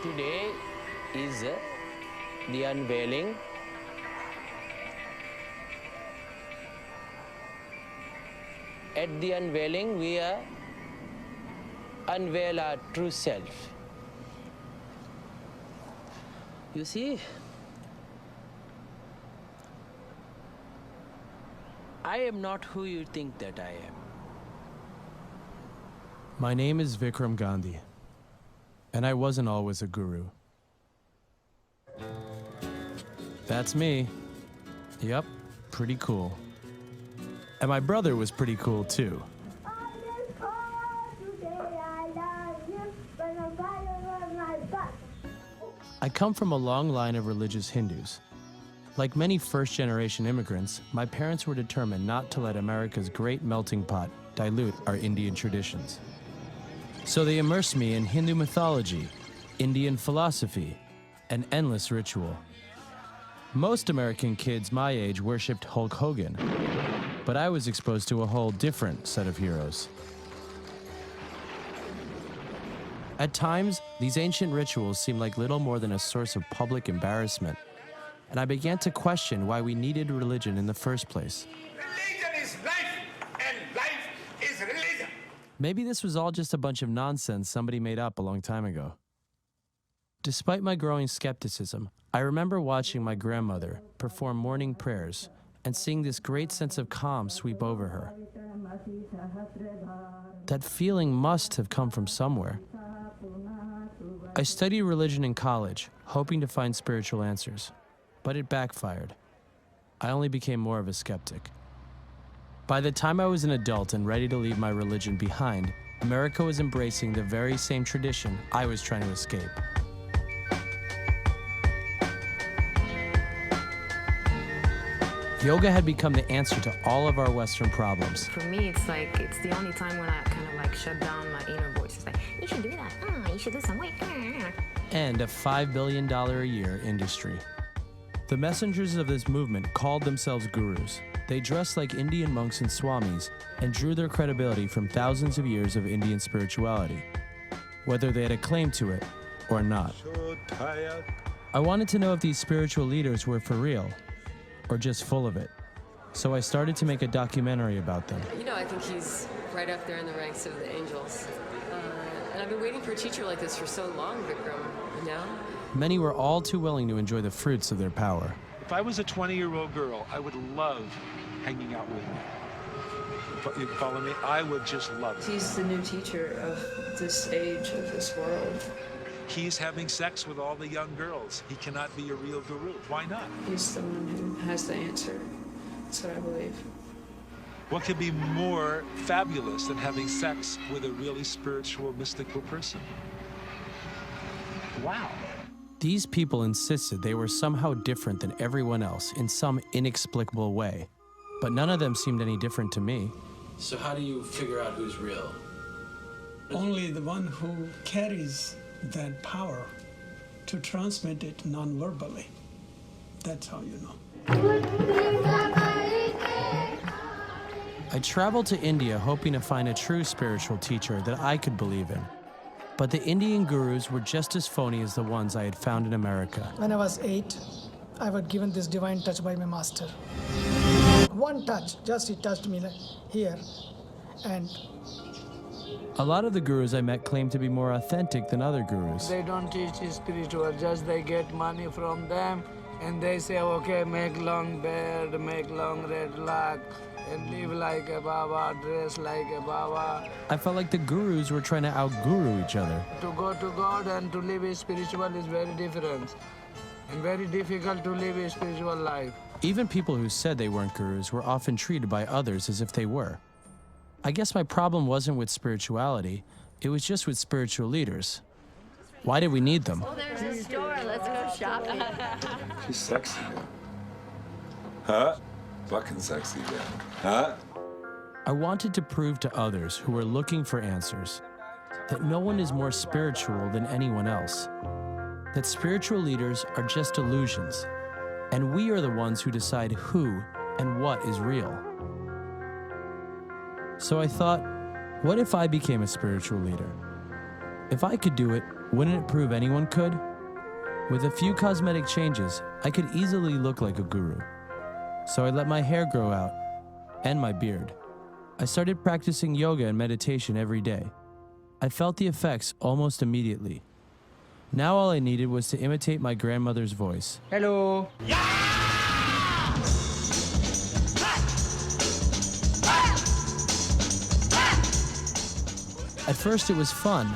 today is the unveiling. At the unveiling, we unveil our true self. You see, I am not who you think that I am. My name is Vikram Gandhi, and I wasn't always a guru. That's me. Yep, pretty cool. And my brother was pretty cool too. I come from a long line of religious Hindus. Like many first-generation immigrants, my parents were determined not to let America's great melting pot dilute our Indian traditions. So they immersed me in Hindu mythology, Indian philosophy, and endless ritual. Most American kids my age worshipped Hulk Hogan, but I was exposed to a whole different set of heroes. At times, these ancient rituals seemed like little more than a source of public embarrassment, and I began to question why we needed religion in the first place. Religion is life, and life is religion. Maybe this was all just a bunch of nonsense somebody made up a long time ago. Despite my growing skepticism, I remember watching my grandmother perform morning prayers and seeing this great sense of calm sweep over her. That feeling must have come from somewhere. I studied religion in college, hoping to find spiritual answers, but it backfired. I only became more of a skeptic. By the time I was an adult and ready to leave my religion behind, America was embracing the very same tradition I was trying to escape. Yoga had become the answer to all of our Western problems. For me, it's like, it's the only time when I kind of like shut down my inner voice. It's like, you should do that. You should do some weight. And a $5 billion a year industry. The messengers of this movement called themselves gurus. They dressed like Indian monks and swamis and drew their credibility from thousands of years of Indian spirituality, whether they had a claim to it or not. I wanted to know if these spiritual leaders were for real or just full of it. So I started to make a documentary about them. You know, I think he's right up there in the ranks of the angels. And I've been waiting for a teacher like this for so long, Vikram, you know? Many were all too willing to enjoy the fruits of their power. If I was a 20-year-old girl, I would love hanging out with him. You follow me? I would just love it. He's the new teacher of this age, of this world. He's having sex with all the young girls. He cannot be a real guru. Why not? He's the one who has the answer. That's what I believe. What could be more fabulous than having sex with a really spiritual, mystical person? Wow. These people insisted they were somehow different than everyone else in some inexplicable way, but none of them seemed any different to me. So how do you figure out who's real? Only the one who carries that power to transmit it non-verbally. That's how you know. I traveled to India hoping to find a true spiritual teacher that I could believe in. But the Indian gurus were just as phony as the ones I had found in America. When I was 8, I was given this divine touch by my master. One touch, just he touched me like here, and a lot of the gurus I met claimed to be more authentic than other gurus. They don't teach spiritual, just they get money from them, and they say, okay, make long beard, make long red lock, and live like a Baba, dress like a Baba. I felt like the gurus were trying to out-guru each other. To go to God and to live a spiritual is very different, and very difficult to live a spiritual life. Even people who said they weren't gurus were often treated by others as if they were. I guess my problem wasn't with spirituality, it was just with spiritual leaders. Why did we need them? Oh, there's a store. Let's go shopping. She's sexy, man. Huh? Fucking sexy, man. Huh? I wanted to prove to others who were looking for answers that no one is more spiritual than anyone else, that spiritual leaders are just illusions, and we are the ones who decide who and what is real. So I thought, what if I became a spiritual leader? If I could do it, Wouldn't it prove anyone could? With a few cosmetic changes, I could easily look like a guru. So I let my hair grow out and my beard. I started practicing yoga and meditation every day. I felt the effects almost immediately. Now all I needed was to imitate my grandmother's voice. Hello. At first it was fun.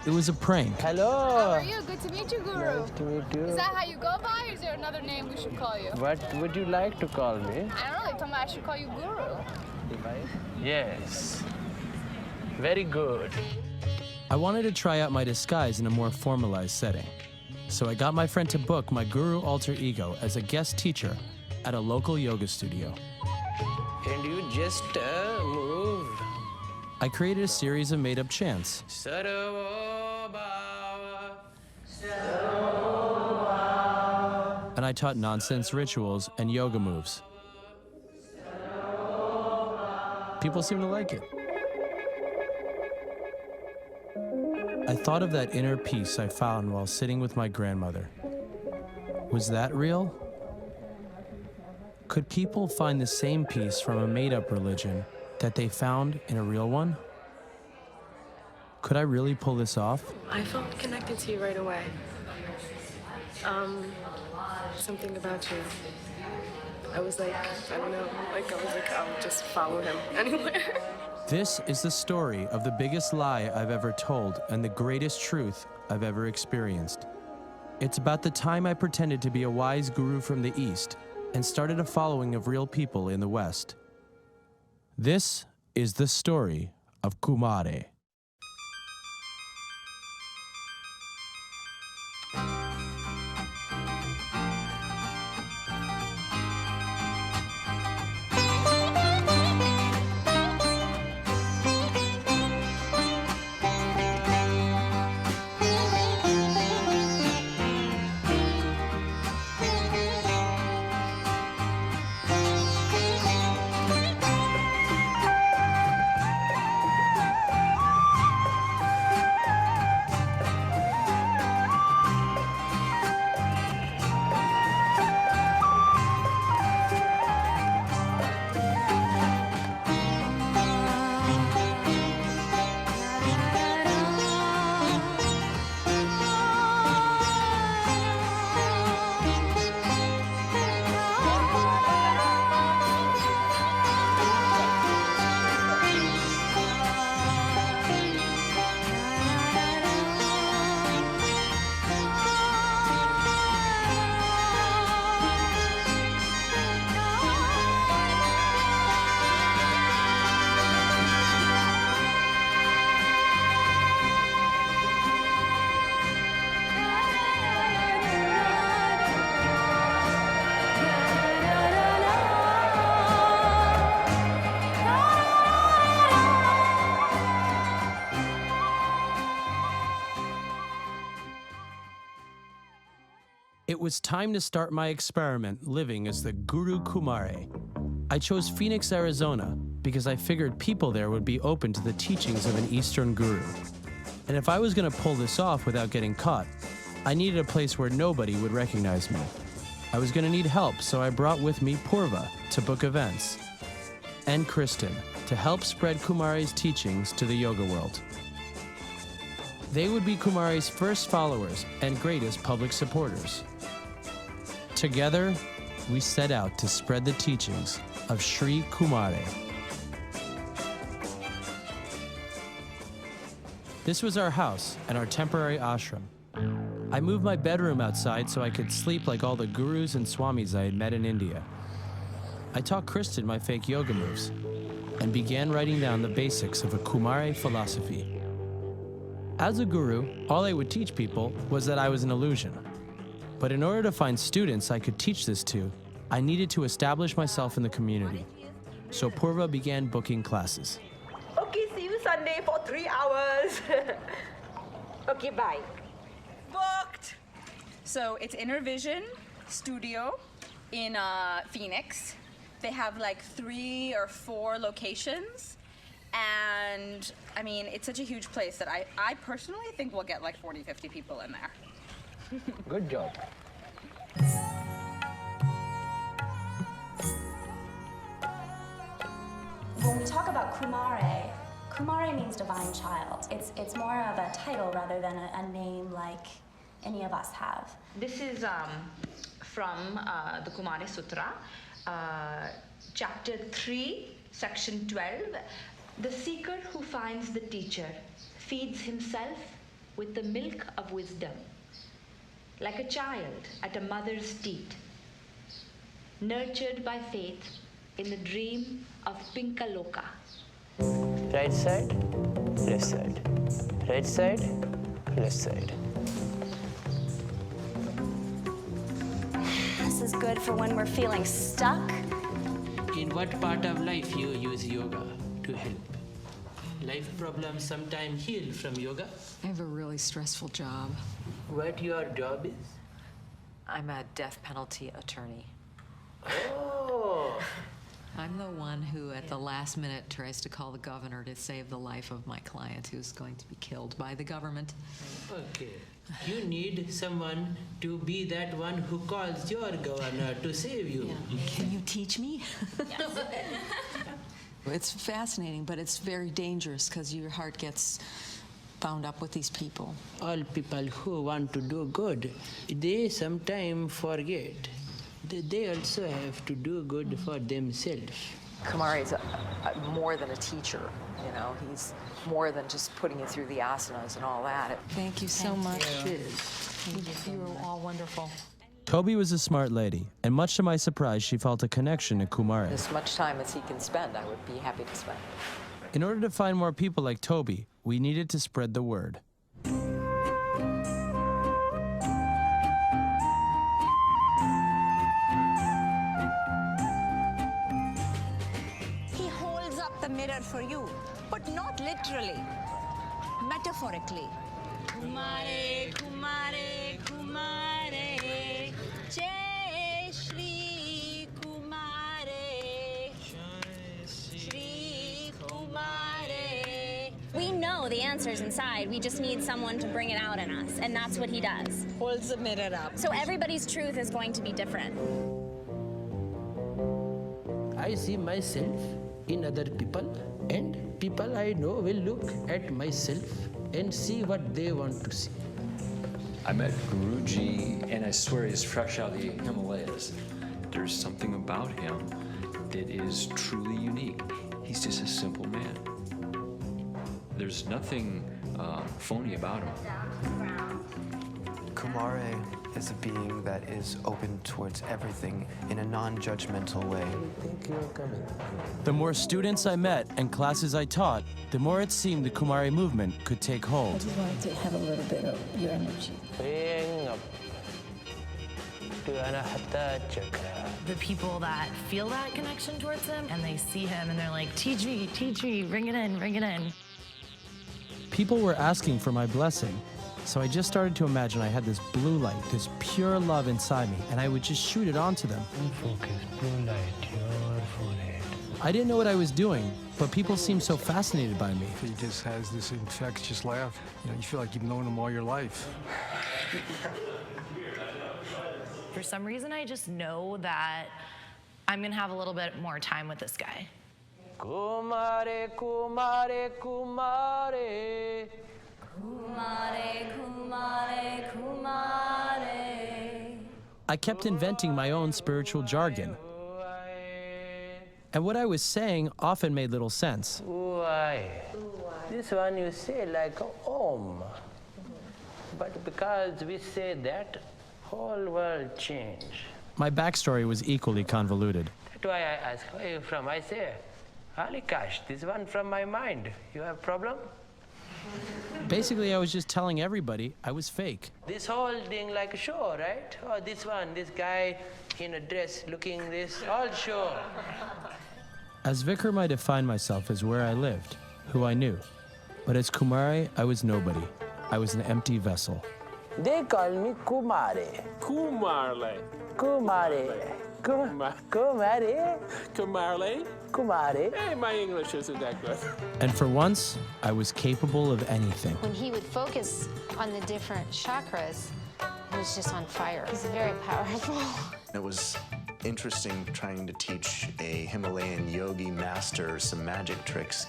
It was a prank. Hello. How are you? Good to meet you, Guru. Nice to meet you. Is that how you go by, or is there another name we should call you? What would you like to call me? I don't know. They told me I should call you Guru. Yes. Very good. I wanted to try out my disguise in a more formalized setting. So I got my friend to book my guru alter ego as a guest teacher at a local yoga studio. And you just move. I created a series of made-up chants. And I taught nonsense rituals and yoga moves. People seem to like it. I thought of that inner peace I found while sitting with my grandmother. Was that real? Could people find the same peace from a made-up religion that they found in a real one? Could I really pull this off? I felt connected to you right away. Something about you. I was like, I don't know, I'll just follow him anywhere. This is the story of the biggest lie I've ever told and the greatest truth I've ever experienced. It's about the time I pretended to be a wise guru from the East and started a following of real people in the West. This is the story of Kumaré. It was time to start my experiment living as the Guru Kumaré. I chose Phoenix, Arizona, because I figured people there would be open to the teachings of an Eastern guru. And if I was going to pull this off without getting caught, I needed a place where nobody would recognize me. I was going to need help, so I brought with me Purva to book events, and Kristen to help spread Kumaré's teachings to the yoga world. They would be Kumaré's first followers and greatest public supporters. Together, we set out to spread the teachings of Sri Kumaré. This was our house and our temporary ashram. I moved my bedroom outside so I could sleep like all the gurus and swamis I had met in India. I taught Kristen my fake yoga moves and began writing down the basics of a Kumaré philosophy. As a guru, all I would teach people was that I was an illusion. But in order to find students I could teach this to, I needed to establish myself in the community. So Purva began booking classes. Okay, see you Sunday for 3 hours. Okay, bye. Booked. So it's Inner Vision Studio in Phoenix. They have like 3 or 4 locations. And I mean, it's such a huge place that I personally think we'll get like 40, 50 people in there. Good job. When we talk about Kumaré, Kumaré means divine child. It's more of a title rather than a name like any of us have. This is from the Kumaré Sutra, chapter 3, section 12. The seeker who finds the teacher feeds himself with the milk of wisdom, like a child at a mother's teat, nurtured by faith in the dream of Pinkaloka. Right side, left side. Right side, left side. This is good for when we're feeling stuck. In what part of life you use yoga to help? Life problems sometimes heal from yoga. I have a really stressful job. What your job is? I'm a death penalty attorney. Oh! I'm the one who, at the last minute, tries to call the governor to save the life of my client who's going to be killed by the government. Okay. You need someone to be that one who calls your governor to save you. Yeah. Can you teach me? It's fascinating, but it's very dangerous because your heart gets bound up with these people. All people who want to do good, they sometimes forget that they also have to do good for themselves. Kumaré is more than a teacher, you know. He's more than just putting you through the asanas and all that. Thank you so much. You were all wonderful. Toby was a smart lady, and much to my surprise, she felt a connection to Kumaré. As much time as he can spend, I would be happy to spend. In order to find more people like Toby, we needed to spread the word. He holds up the mirror for you, but not literally, metaphorically. Kumaré, Kumaré, Kumaré, Jai Shri Kumaré, Shri Kumaré. We know the answer's inside. We just need someone to bring it out in us, and that's what he does. Holds the mirror up. So everybody's truth is going to be different. I see myself in other people, and people I know will look at myself and see what they want to see. I met Guruji, and I swear he's fresh out of the Himalayas. There's something about him that is truly unique. He's just a simple man. There's nothing phony about him. Kumaré is a being that is open towards everything in a non-judgmental way. I think you're coming. The more students I met and classes I taught, the more it seemed the Kumaré movement could take hold. I just wanted to have a little bit of your energy. Bring up to Anahata Chakra. The people that feel that connection towards him and they see him and they're like, teach me, bring it in, bring it in. People were asking for my blessing, so I just started to imagine I had this blue light, this pure love inside me, and I would just shoot it onto them. Focus, blue light, your forehead. I didn't know what I was doing, but people seemed so fascinated by me. He just has this infectious laugh. You know, you feel like you've known him all your life. For some reason, I just know that I'm gonna have a little bit more time with this guy. Kumaré, Kumaré, Kumaré. Kumaré, Kumaré, Kumaré. I kept inventing my own spiritual jargon. And what I was saying often made little sense. Why? This one you say like Om. But because we say that, whole world change. My backstory was equally convoluted. That's why I ask, where are you from? I say, Alikash, this one from my mind. You have problem? Basically, I was just telling everybody I was fake. This whole thing like a show, right? Oh, this one, this guy in a dress looking this, all show. As Vikram, I defined myself as where I lived, who I knew. But as Kumaré, I was nobody. I was an empty vessel. They call me Kumaré. Kumaré. Kumaré. Kumaré? Kumaré? Kumaré? Hey, my English isn't that good. And for once, I was capable of anything. When he would focus on the different chakras, he was just on fire. He's very powerful. It was interesting trying to teach a Himalayan yogi master some magic tricks.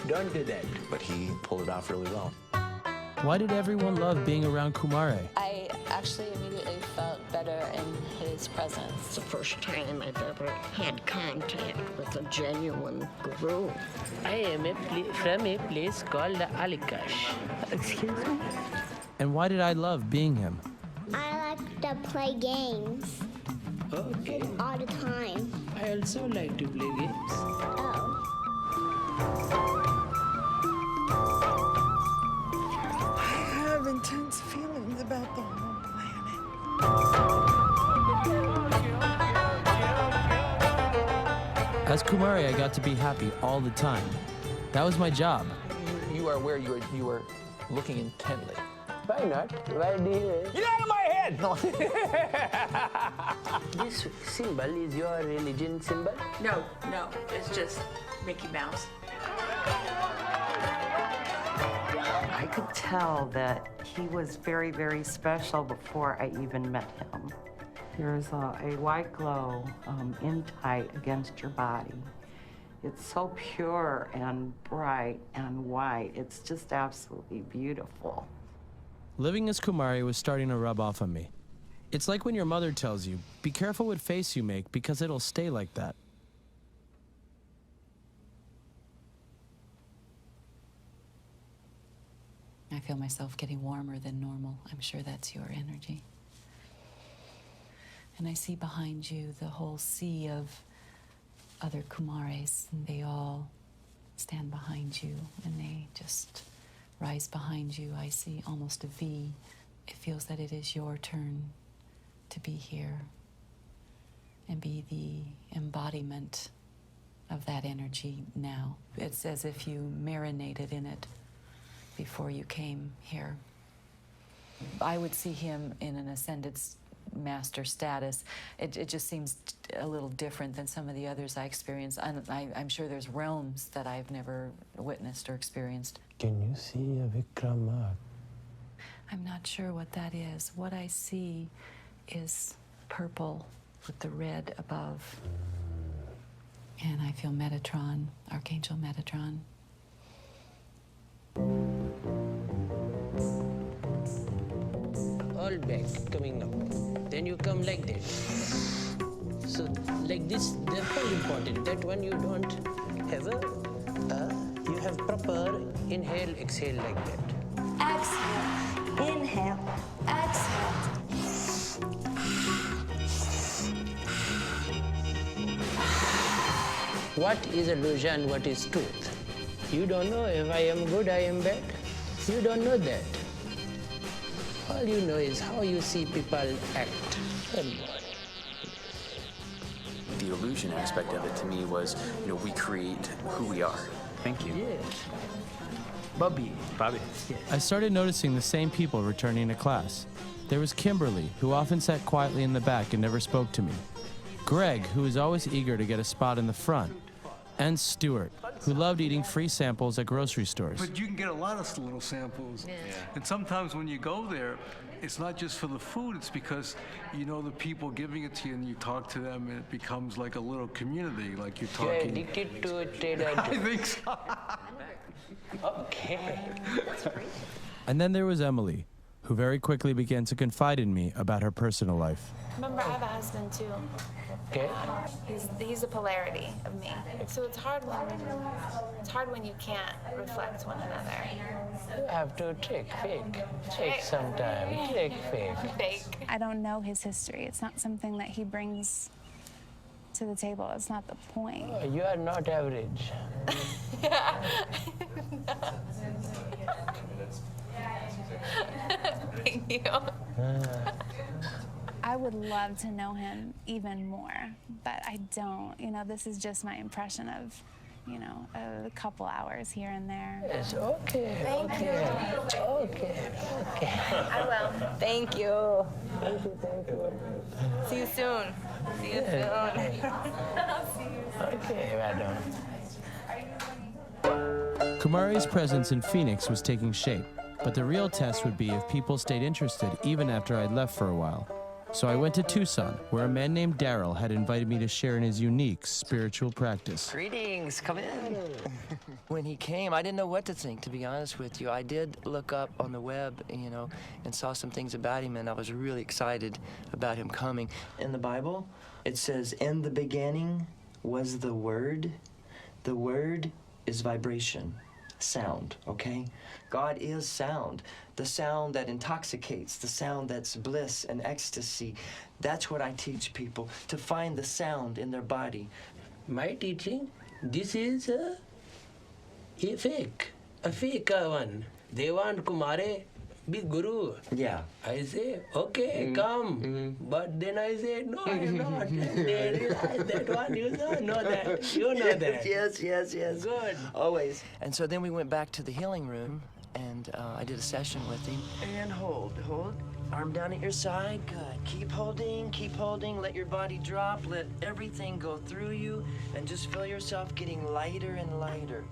Don't do that. But he pulled it off really well. Why did everyone love being around Kumaré? I actually immediately felt better in his presence. It's the first time I've ever had contact with a genuine guru. I am from a place called Alikash. Excuse me? And why did I love being him? I like to play games. Okay. All the time. I also like to play games. Oh. I have intense feelings about the whole As Kumaré, I got to be happy all the time. That was my job. You are aware you were looking intently. Why not? Why do you... Get out of my head! No. This symbol is your religion symbol? No, it's just Mickey Mouse. I could tell that he was very, very special before I even met him. There's a white glow in tight against your body. It's so pure and bright and white. It's just absolutely beautiful. Living as Kumaré was starting to rub off on me. It's like when your mother tells you, be careful what face you make because it'll stay like that. I feel myself getting warmer than normal. I'm sure that's your energy. And I see behind you the whole sea of other Kumarés, and they all stand behind you, and they just rise behind you. I see almost a V. It feels that it is your turn to be here and be the embodiment of that energy now. It's as if you marinated in it before you came here. I would see him in an ascended master status. It just seems a little different than some of the others I experienced. I'm sure there's realms that I've never witnessed or experienced. Can you see a Vikram? I'm not sure what that is. What I see is purple with the red above. And I feel Metatron, Archangel Metatron. All back, coming up. Then you come like that. So, like this, they're very important. That one you don't have you have proper inhale, exhale like that. Exhale, inhale, exhale. What is illusion, what is truth? You don't know if I am good, I am bad. You don't know that. All you know is how you see people act. The illusion aspect of it to me was, we create who we are. Thank you. Yes. Bobby. Yes. I started noticing the same people returning to class. There was Kimberly, who often sat quietly in the back and never spoke to me. Greg, who was always eager to get a spot in the front. And Stuart, who loved eating free samples at grocery stores. But you can get a lot of little samples. Yeah. And sometimes when you go there, it's not just for the food, it's because you know the people giving it to you and you talk to them and it becomes like a little community, like you're talking. You're addicted to it, I think so. Okay. And then there was Emily, who very quickly began to confide in me about her personal life. Remember, I have a husband too. Okay. He's a polarity of me. So it's hard when you can't reflect one another. You have to take fake sometime. Take fake. I don't know his history. It's not something that he brings to the table. It's not the point. Oh, you are not average. Thank you. I would love to know him even more, but I don't. This is just my impression of you know, a couple hours here and there. Yes, okay. Thank you. Okay. I will. Thank you. Thank you. See you soon. See you soon. Okay, madam. Kumaré's presence in Phoenix was taking shape, but the real test would be if people stayed interested even after I'd left for a while. So I went to Tucson, where a man named Daryl had invited me to share in his unique spiritual practice. Greetings, come in. When he came, I didn't know what to think, to be honest with you. I did look up on the web, you know, and saw some things about him, and I was really excited about him coming. In the Bible, it says, in the beginning was the Word. The Word is vibration, sound, okay? God is sound. The sound that intoxicates, the sound that's bliss and ecstasy. That's what I teach people, to find the sound in their body. My teaching, this is a fake one. They want Kumaré be Guru. Yeah. I say, okay, come. But then I say, no, I'm not. They realize that one, you don't know that. You know that. Yes. Good. Always. And so then we went back to the healing room, and I did a session with him. And hold. Arm down at your side. Good. Keep holding. Let your body drop. Let everything go through you, and just feel yourself getting lighter and lighter.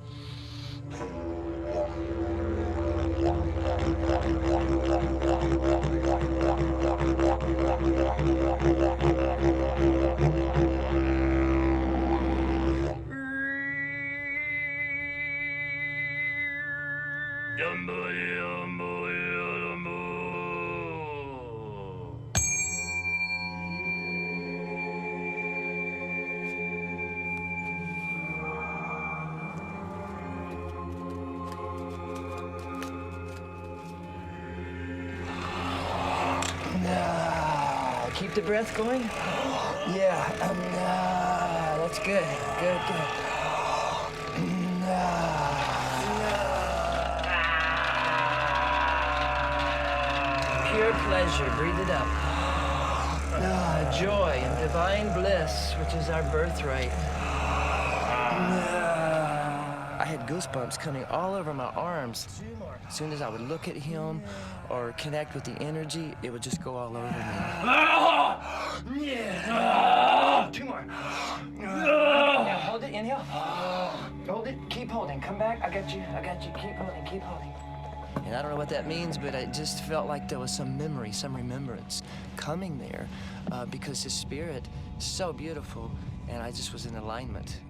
Keep the breath going. Yeah, that's good. Pure pleasure, breathe it up. Joy and divine bliss, which is our birthright. I had goosebumps coming all over my arms. As soon as I would look at him or connect with the energy, it would just go all over me. Two more. Now hold it, inhale. Hold it, keep holding. Come back, I got you. Keep holding. And I don't know what that means, but I just felt like there was some memory, some remembrance coming there because his spirit is so beautiful, and I just was in alignment.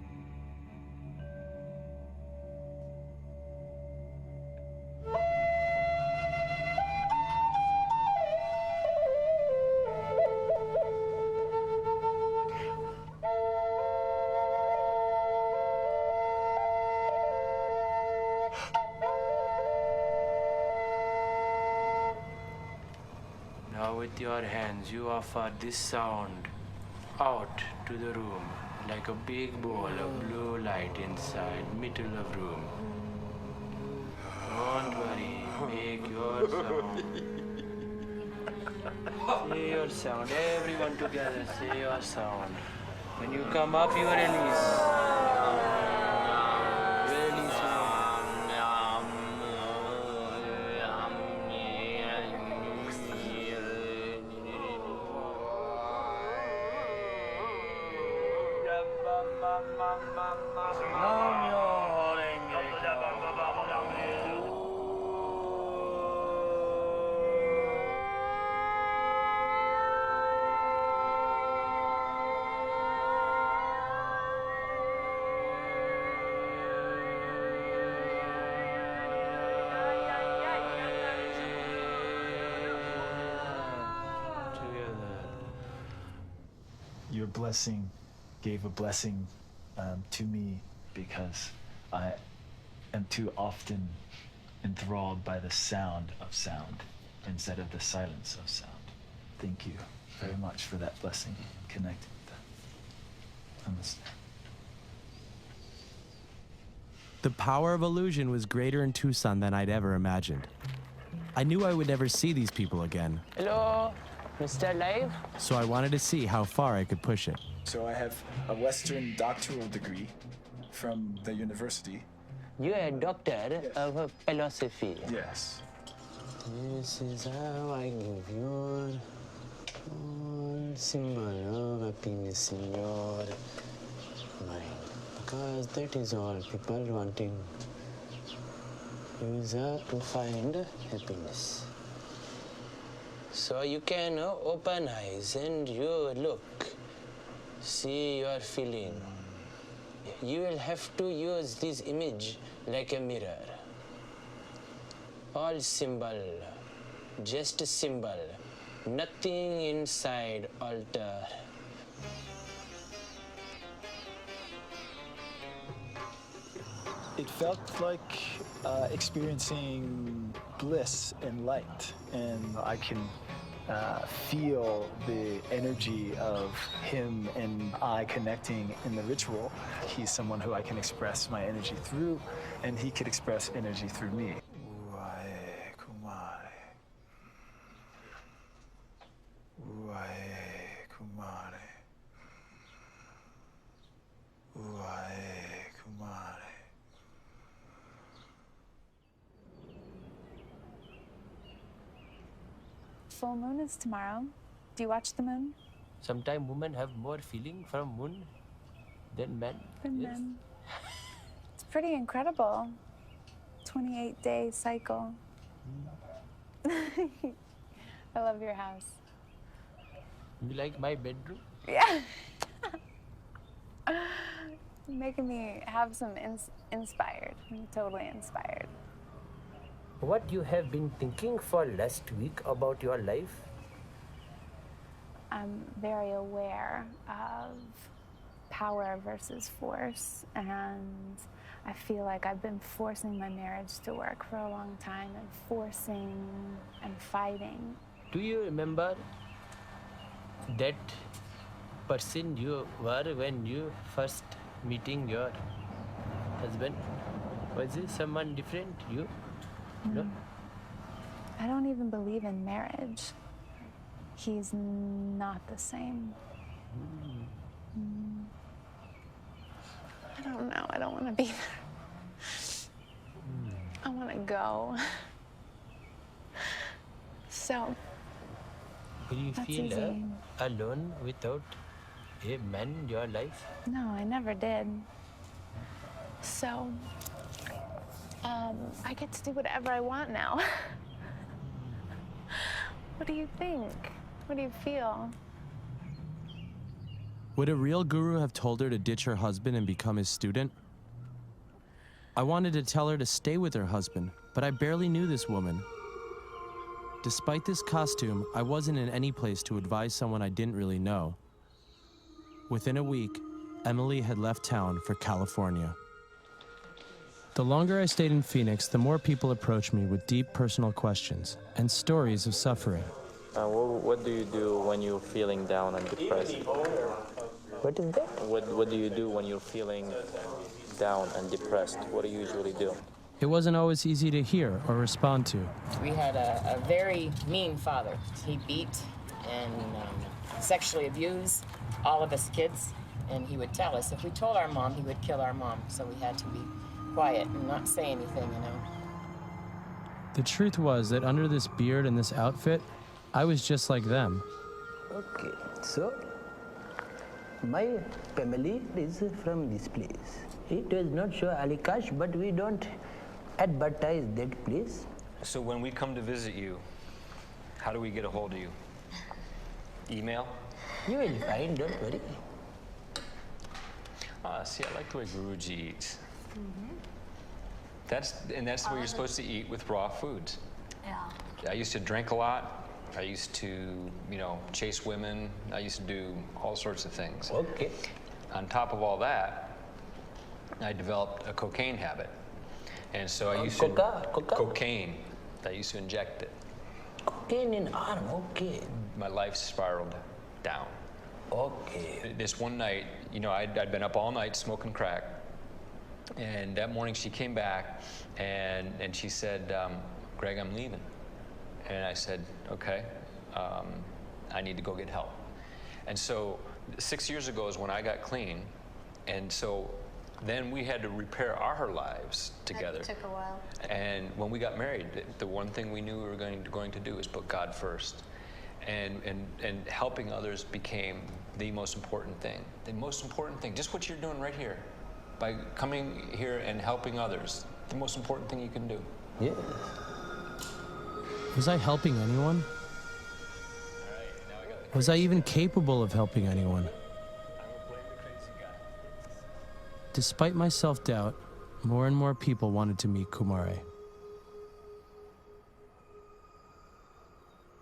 Now with your hands, you offer this sound out to the room, like a big ball of blue light inside, middle of room. Don't worry, make your sound. Say your sound, everyone together, say your sound. When you come up, you release. Your blessing gave a blessing to me because I am too often enthralled by the sound of sound instead of the silence of sound. Thank you very much for that blessing, connecting with that. Namaste. The power of illusion was greater in Tucson than I'd ever imagined. I knew I would never see these people again. Hello, Mr. Live. So I wanted to see how far I could push it. So I have a Western doctoral degree from the university. You are a doctor of philosophy. Yes. This is how I give your symbol of happiness in your mind. Because that is all people wanting. User to find happiness. So you can open eyes and you look, see your feeling. You will have to use this image like a mirror. All symbol, just a symbol, nothing inside alter. It felt like experiencing bliss and light, and I can feel the energy of him and I connecting in the ritual. He's someone who I can express my energy through, and he could express energy through me. Kumaré. Kumaré. Kumaré. Full moon is tomorrow. Do you watch the moon? Sometimes women have more feeling from moon than men. Men. It's pretty incredible. 28-day cycle. I love your house. You like my bedroom? Yeah. You're making me have some inspired. I'm totally inspired. What you have been thinking for last week about your life? I'm very aware of power versus force, and I feel like I've been forcing my marriage to work for a long time, and forcing and fighting. Do you remember that person you were when you first meeting your husband? Was it someone different, you? No? I don't even believe in marriage. He's not the same. I don't know. I don't want to be there. I want to go. So. Do you feel alone without a man in your life? No, I never did. So. I get to do whatever I want now. What do you think? What do you feel? Would a real guru have told her to ditch her husband and become his student? I wanted to tell her to stay with her husband, but I barely knew this woman. Despite this costume, I wasn't in any place to advise someone I didn't really know. Within a week, Emily had left town for California. The longer I stayed in Phoenix, the more people approached me with deep personal questions and stories of suffering. What do you do when you're feeling down and depressed? What is that? What do you do when you're feeling down and depressed? What do you usually do? It wasn't always easy to hear or respond to. We had a very mean father. He beat and sexually abused all of us kids, and he would tell us if we told our mom, he would kill our mom, so we had to be quiet and not say anything, you know. The truth was that under this beard and this outfit, I was just like them. Okay, so my family is from this place. It does not show Alikash, but we don't advertise that place. So when we come to visit you, how do we get a hold of you? Email? You will find, don't worry. See, I like the way Guruji eats. That's the way you're supposed to eat with raw foods. Yeah. I used to drink a lot. I used to, chase women. I used to do all sorts of things. Okay. On top of all that, I developed a cocaine habit. And so I used to... Cocaine. I used to inject it. Cocaine in arm, okay. My life spiraled down. Okay. This one night, I'd been up all night smoking crack. And that morning she came back and she said, Greg, I'm leaving. And I said, okay, I need to go get help. And so 6 years ago is when I got clean. And so Then we had to repair our lives together. That took a while. And when we got married, the one thing we knew we were going to do is put God first. And helping others became the most important thing. The most important thing, just what you're doing right here. By coming here and helping others, the most important thing you can do. Yeah. Was I helping anyone? Was I even capable of helping anyone? Despite my self-doubt, more and more people wanted to meet Kumaré.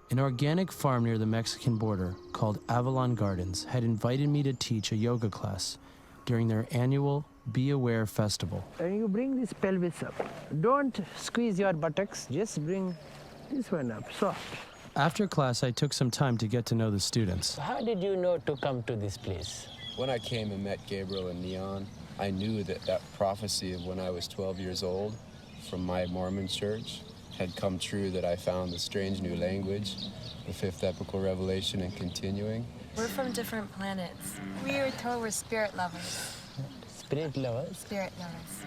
An organic farm near the Mexican border called Avalon Gardens had invited me to teach a yoga class during their annual Be Aware festival. And you bring this pelvis up. Don't squeeze your buttocks, just bring this one up, soft. After class, I took some time to get to know the students. How did you know to come to this place? When I came and met Gabriel and Neon, I knew that prophecy of when I was 12 years old from my Mormon church had come true, that I found the strange new language, the fifth epical revelation, and continuing. We're from different planets. We were told we're spirit lovers. Spirit lovers? Spirit lovers.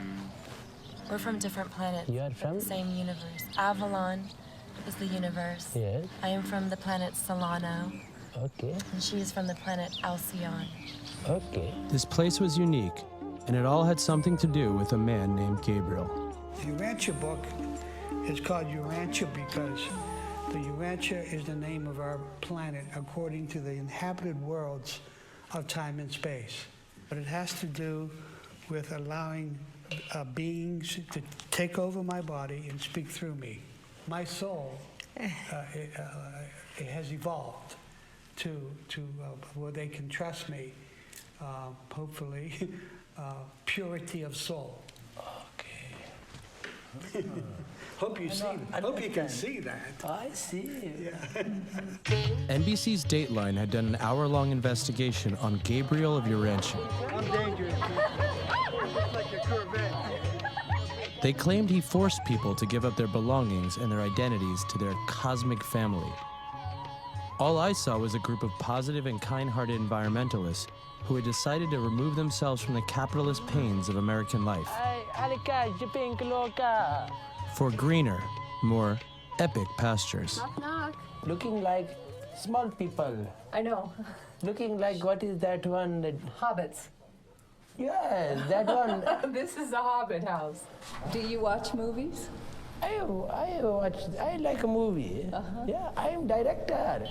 We're from different planets. You are from? The same universe. Avalon is the universe. Yes. I am from the planet Solano. Okay. And she is from the planet Alcyon. Okay. This place was unique, and it all had something to do with a man named Gabriel. The Urantia book is called Urantia because the Urantia is the name of our planet according to the inhabited worlds of time and space. But it has to do with allowing beings to take over my body and speak through me. My soul it has evolved to where they can trust me, hopefully, purity of soul. Okay. Hope you can see that. I see. Yeah. NBC's Dateline had done an hour-long investigation on Gabriel of Urantia. I'm dangerous. It's like a Corvette. They claimed he forced people to give up their belongings and their identities to their cosmic family. All I saw was a group of positive and kind-hearted environmentalists who had decided to remove themselves from the capitalist pains of American life for greener, more epic pastures. Knock, knock. Looking like small people. I know. Looking like, what is that one? Hobbits. Yes, that one. This is the Hobbit house. Do you watch movies? I watch. I like a movie. Yeah, I am director.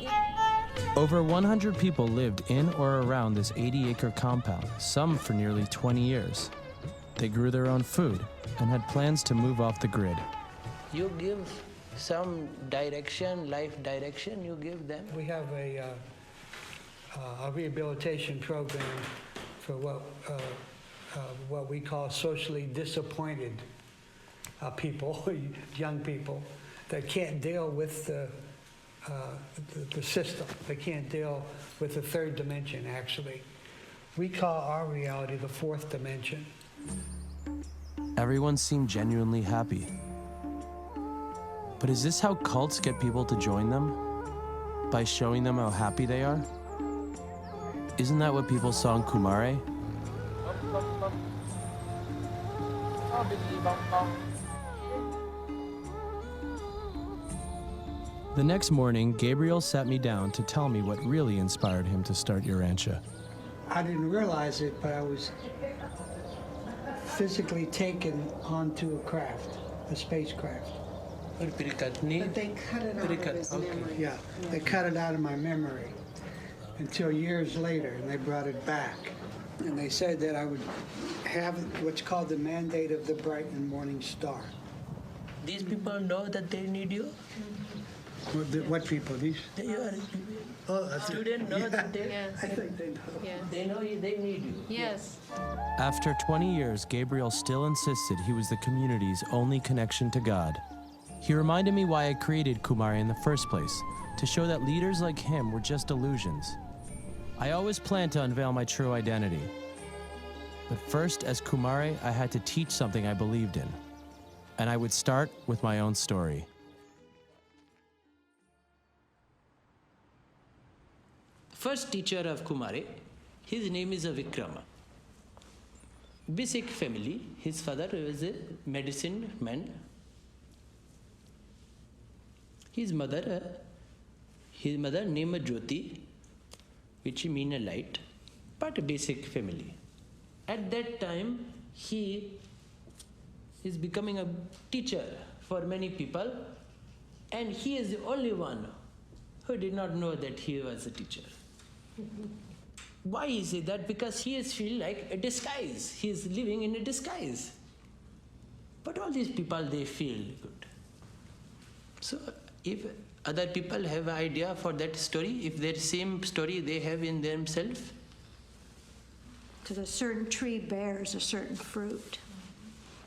Over 100 people lived in or around this 80-acre compound, some for nearly 20 years. They grew their own food and had plans to move off the grid. You give some direction, life direction, you give them? We have a rehabilitation program for what we call socially disappointed people, young people, that can't deal with the system. They can't deal with the third dimension, actually. We call our reality the fourth dimension. Everyone seemed genuinely happy. But is this how cults get people to join them? By showing them how happy they are? Isn't that what people saw in Kumaré? The next morning, Gabriel sat me down to tell me what really inspired him to start Urantia. I didn't realize it, but I was physically taken onto a craft, a spacecraft. But they cut it out of his memory. Yeah, they cut it out of my memory until years later, and they brought it back. And they said that I would have what's called the mandate of the bright and morning star. These people know that they need you? What people? These? Students know that they... Yes. I think they know. Yeah. They know they need you. Yes. After 20 years, Gabriel still insisted he was the community's only connection to God. He reminded me why I created Kumaré in the first place, to show that leaders like him were just illusions. I always planned to unveil my true identity. But first, as Kumaré, I had to teach something I believed in. And I would start with my own story. First teacher of Kumaré, his name is Vikram. basic family. His father was a medicine man. His mother named Jyoti, which means a light, but a basic family. At that time, he is becoming a teacher for many people, and he is the only one who did not know that he was a teacher. Why is it that? Because he is feel like a disguise. He is living in a disguise. But all these people, they feel good. So if other people have an idea for that story, if that same story they have in themselves. Because a certain tree bears a certain fruit.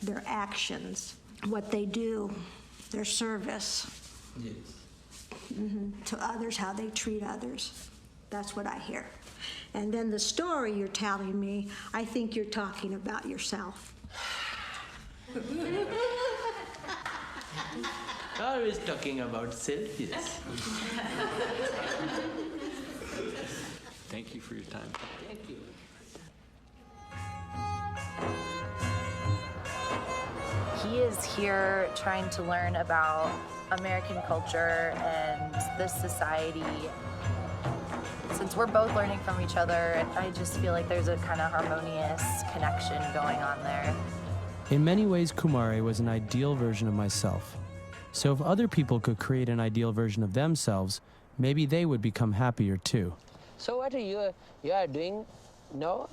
Their actions, what they do, their service. Yes. To others, how they treat others. That's what I hear. And then the story you're telling me, I think you're talking about yourself. Always talking about self, yes. Thank you for your time. Thank you. He is here trying to learn about American culture and this society. Since we're both learning from each other, I just feel like there's a kind of harmonious connection going on there. In many ways, Kumaré was an ideal version of myself. So if other people could create an ideal version of themselves, maybe they would become happier too. So what you are doing now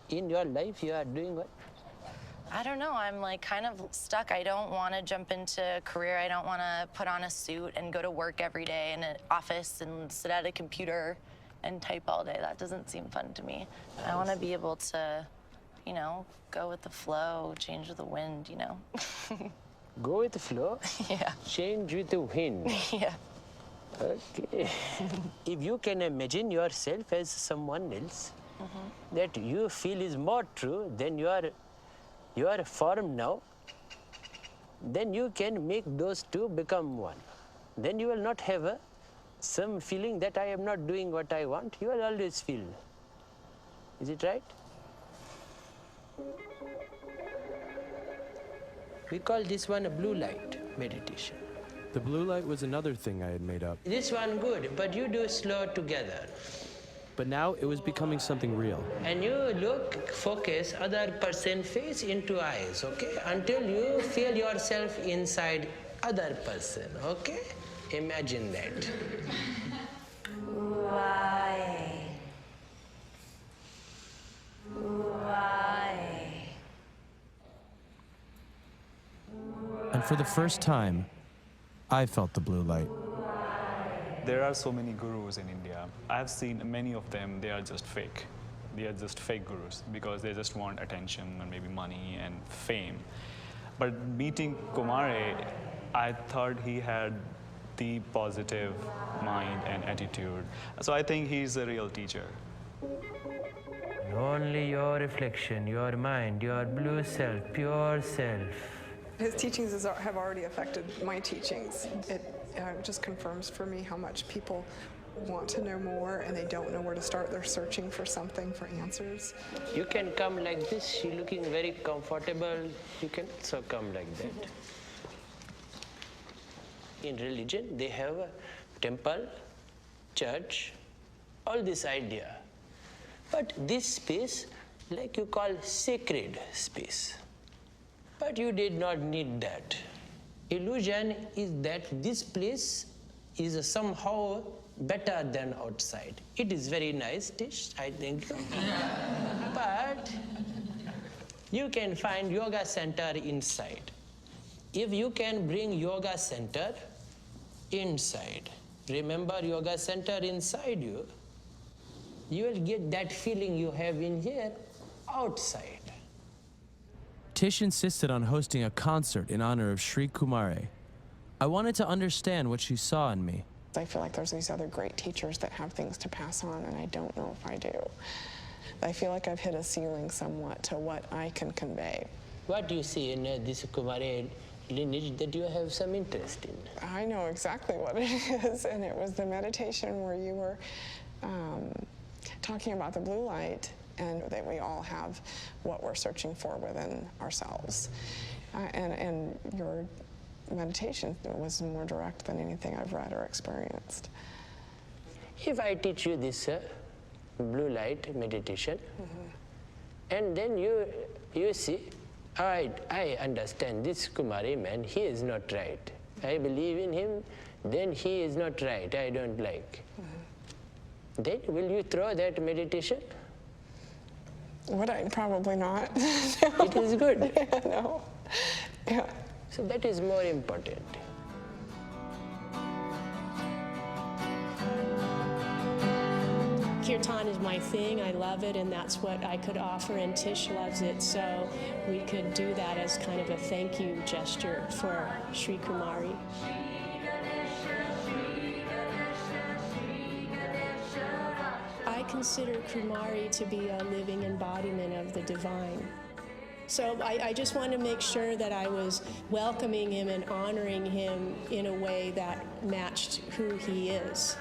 in your life? You are doing what? I don't know, I'm like kind of stuck. I don't want to jump into a career. I don't want to put on a suit and go to work every day in an office and sit at a computer and type all day. That doesn't seem fun to me. I want to be able to, you know, go with the flow, change with the wind, you know. Go with the flow? Yeah. Change with the wind? Yeah. Okay. If you can imagine yourself as someone else, that you feel is more true than your form now, then you can make those two become one. Then you will not have some feeling that I am not doing what I want. You will always feel. Is it right? We call this one a blue light meditation. The blue light was another thing I had made up. This one good, but you do slow together. But now it was becoming something real. And you look, focus other person face into eyes, okay? Until you feel yourself inside other person, okay? Imagine that. Why? And for the first time, I felt the blue light. There are so many gurus in India. I have seen many of them, they are just fake. They are just fake gurus because they just want attention and maybe money and fame. But meeting Kumaré, I thought he had the positive mind and attitude. So I think he's a real teacher. Only your reflection, your mind, your blue self, pure self. His teachings have already affected my teachings. It just confirms for me how much people want to know more and they don't know where to start. They're searching for something, for answers. You can come like this, you're looking very comfortable. You can also come like that. In religion, they have a temple, church, all this idea. But this space, like you call sacred space. But you did not need that. Illusion is that this place is somehow better than outside. It is very nice dish, I think. But you can find yoga center inside. If you can bring yoga center inside, remember yoga center inside you, you will get that feeling you have in here outside. Tish insisted on hosting a concert in honor of Sri Kumaré. I wanted to understand what she saw in me. I feel like there's these other great teachers that have things to pass on, and I don't know if I do. I feel like I've hit a ceiling somewhat to what I can convey. What do you see in this Kumaré lineage that you have some interest in? I know exactly what it is, and it was the meditation where you were talking about the blue light and that we all have what we're searching for within ourselves. And your meditation was more direct than anything I've read or experienced. If I teach you this blue light meditation, and then you see, I understand this Kumaré man, he is not right. I believe in him, then he is not right, I don't like. Then will you throw that meditation? Would I? Probably not. It is good. Yeah, no. Yeah. So that is more important. Kirtan is my thing. I love it, and that's what I could offer, and Tish loves it, so we could do that as kind of a thank you gesture for Sri Kumaré. I consider Kumaré to be a living embodiment of the divine. So I just wanted to make sure that I was welcoming him and honoring him in a way that matched who he is.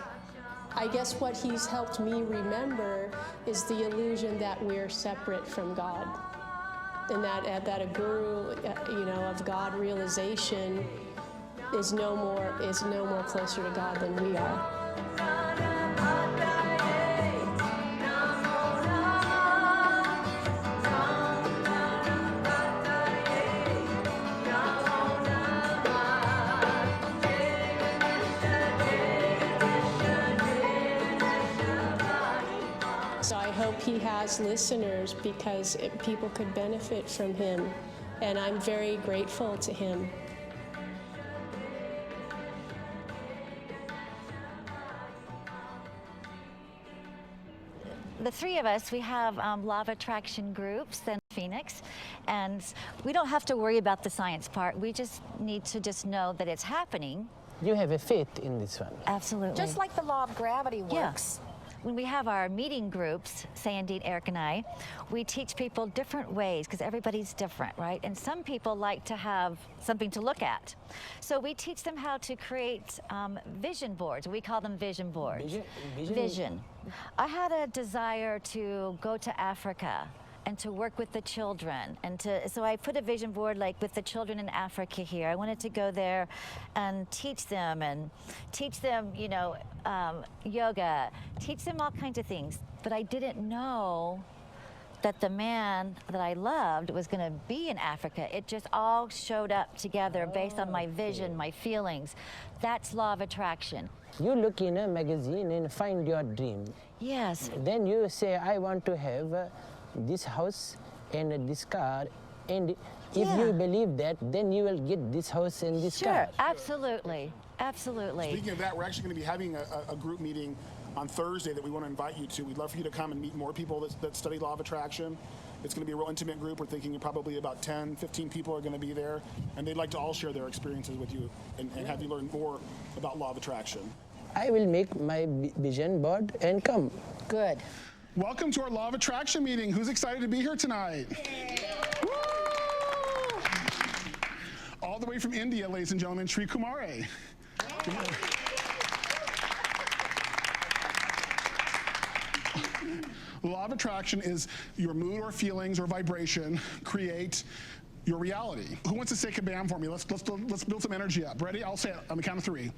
I guess what he's helped me remember is the illusion that we're separate from God, and that a guru, of God realization is no more closer to God than we are. So I hope he has listeners, because people could benefit from him, and I'm very grateful to him. The three of us, we have law of attraction groups in Phoenix, and we don't have to worry about the science part. We just need to just know that it's happening. You have a faith in this one. Absolutely. Just like the law of gravity works. Yeah. When we have our meeting groups, Sandy, Eric, and I, we teach people different ways, because everybody's different, right? And some people like to have something to look at. So we teach them how to create vision boards. We call them vision boards. Vision. I had a desire to go to Africa and to work with the children, so I put a vision board like with the children in Africa here. I wanted to go there and teach them yoga, teach them all kinds of things. But I didn't know that the man that I loved was going to be in Africa. It just all showed up together based on my vision, my feelings. That's law of attraction. You look in a magazine and find your dream. Yes. Then you say, I want to have this house and this car, and if you believe that, then you will get this house and this car. Sure, absolutely, absolutely. Speaking of that, we're actually going to be having a group meeting on Thursday that we want to invite you to. We'd love for you to come and meet more people that study law of attraction. It's going to be a real intimate group. We're thinking probably about 10, 15 people are going to be there, and they'd like to all share their experiences with you and have you learn more about law of attraction. I will make my vision board and come. Good. Welcome to our Law of Attraction meeting. Who's excited to be here tonight? Woo! All the way from India, ladies and gentlemen, Sri Kumaré. Law of attraction is your mood or feelings or vibration create your reality. Who wants to say kabam for me? Let's build some energy up. Ready? I'll say it on the count of 3.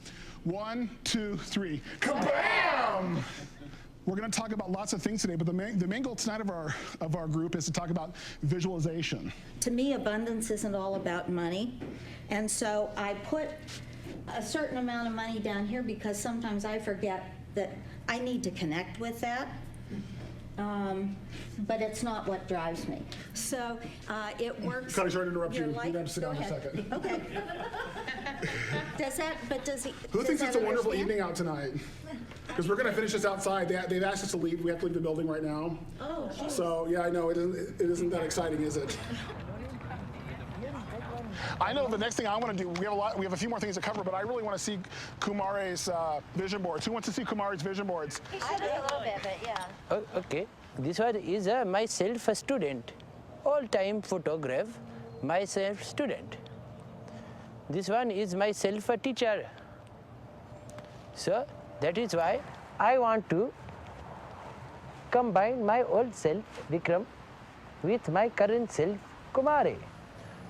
1, 2, 3. Kabam! We're going to talk about lots of things today, but the main goal tonight of our group is to talk about visualization. To me, abundance isn't all about money, and so I put a certain amount of money down here because sometimes I forget that I need to connect with that. But it's not what drives me. So it works. Sorry to interrupt you. You're going to have to sit down for a second. Okay. Does he? Who thinks it's a wonderful evening out tonight? Because we're going to finish this outside. They've asked us to leave. We have to leave the building right now. Oh, geez. So yeah, I know it isn't that exciting, is it? I know the next thing I want to do. We have a few more things to cover, but I really want to see Kumaré's vision boards. Who wants to see Kumaré's vision boards? I do a little bit, but yeah. Oh, okay. This one is my self-student. All-time photograph, my self-student. This one is my self-teacher. So that is why I want to combine my old self, Vikram, with my current self, Kumaré,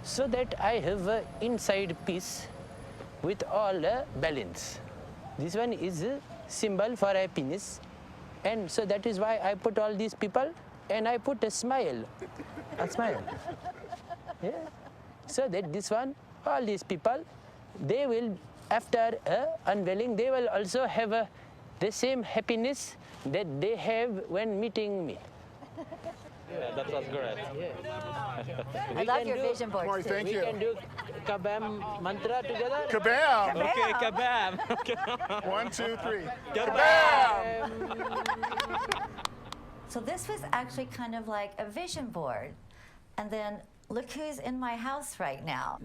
so that I have a inside peace with all balance. This one is a symbol for happiness, and so that is why I put all these people, and I put a smile. Yeah. So that this one, all these people, they will, after unveiling, they will also have the same happiness that they have when meeting me. Yeah, that was great. I love your vision board. Kumaré, thank you. We can do kabam mantra together. Kabam! Okay, kabam. Okay. 1, 2, 3. Kabam! So this was actually kind of like a vision board. And then look who's in my house right now.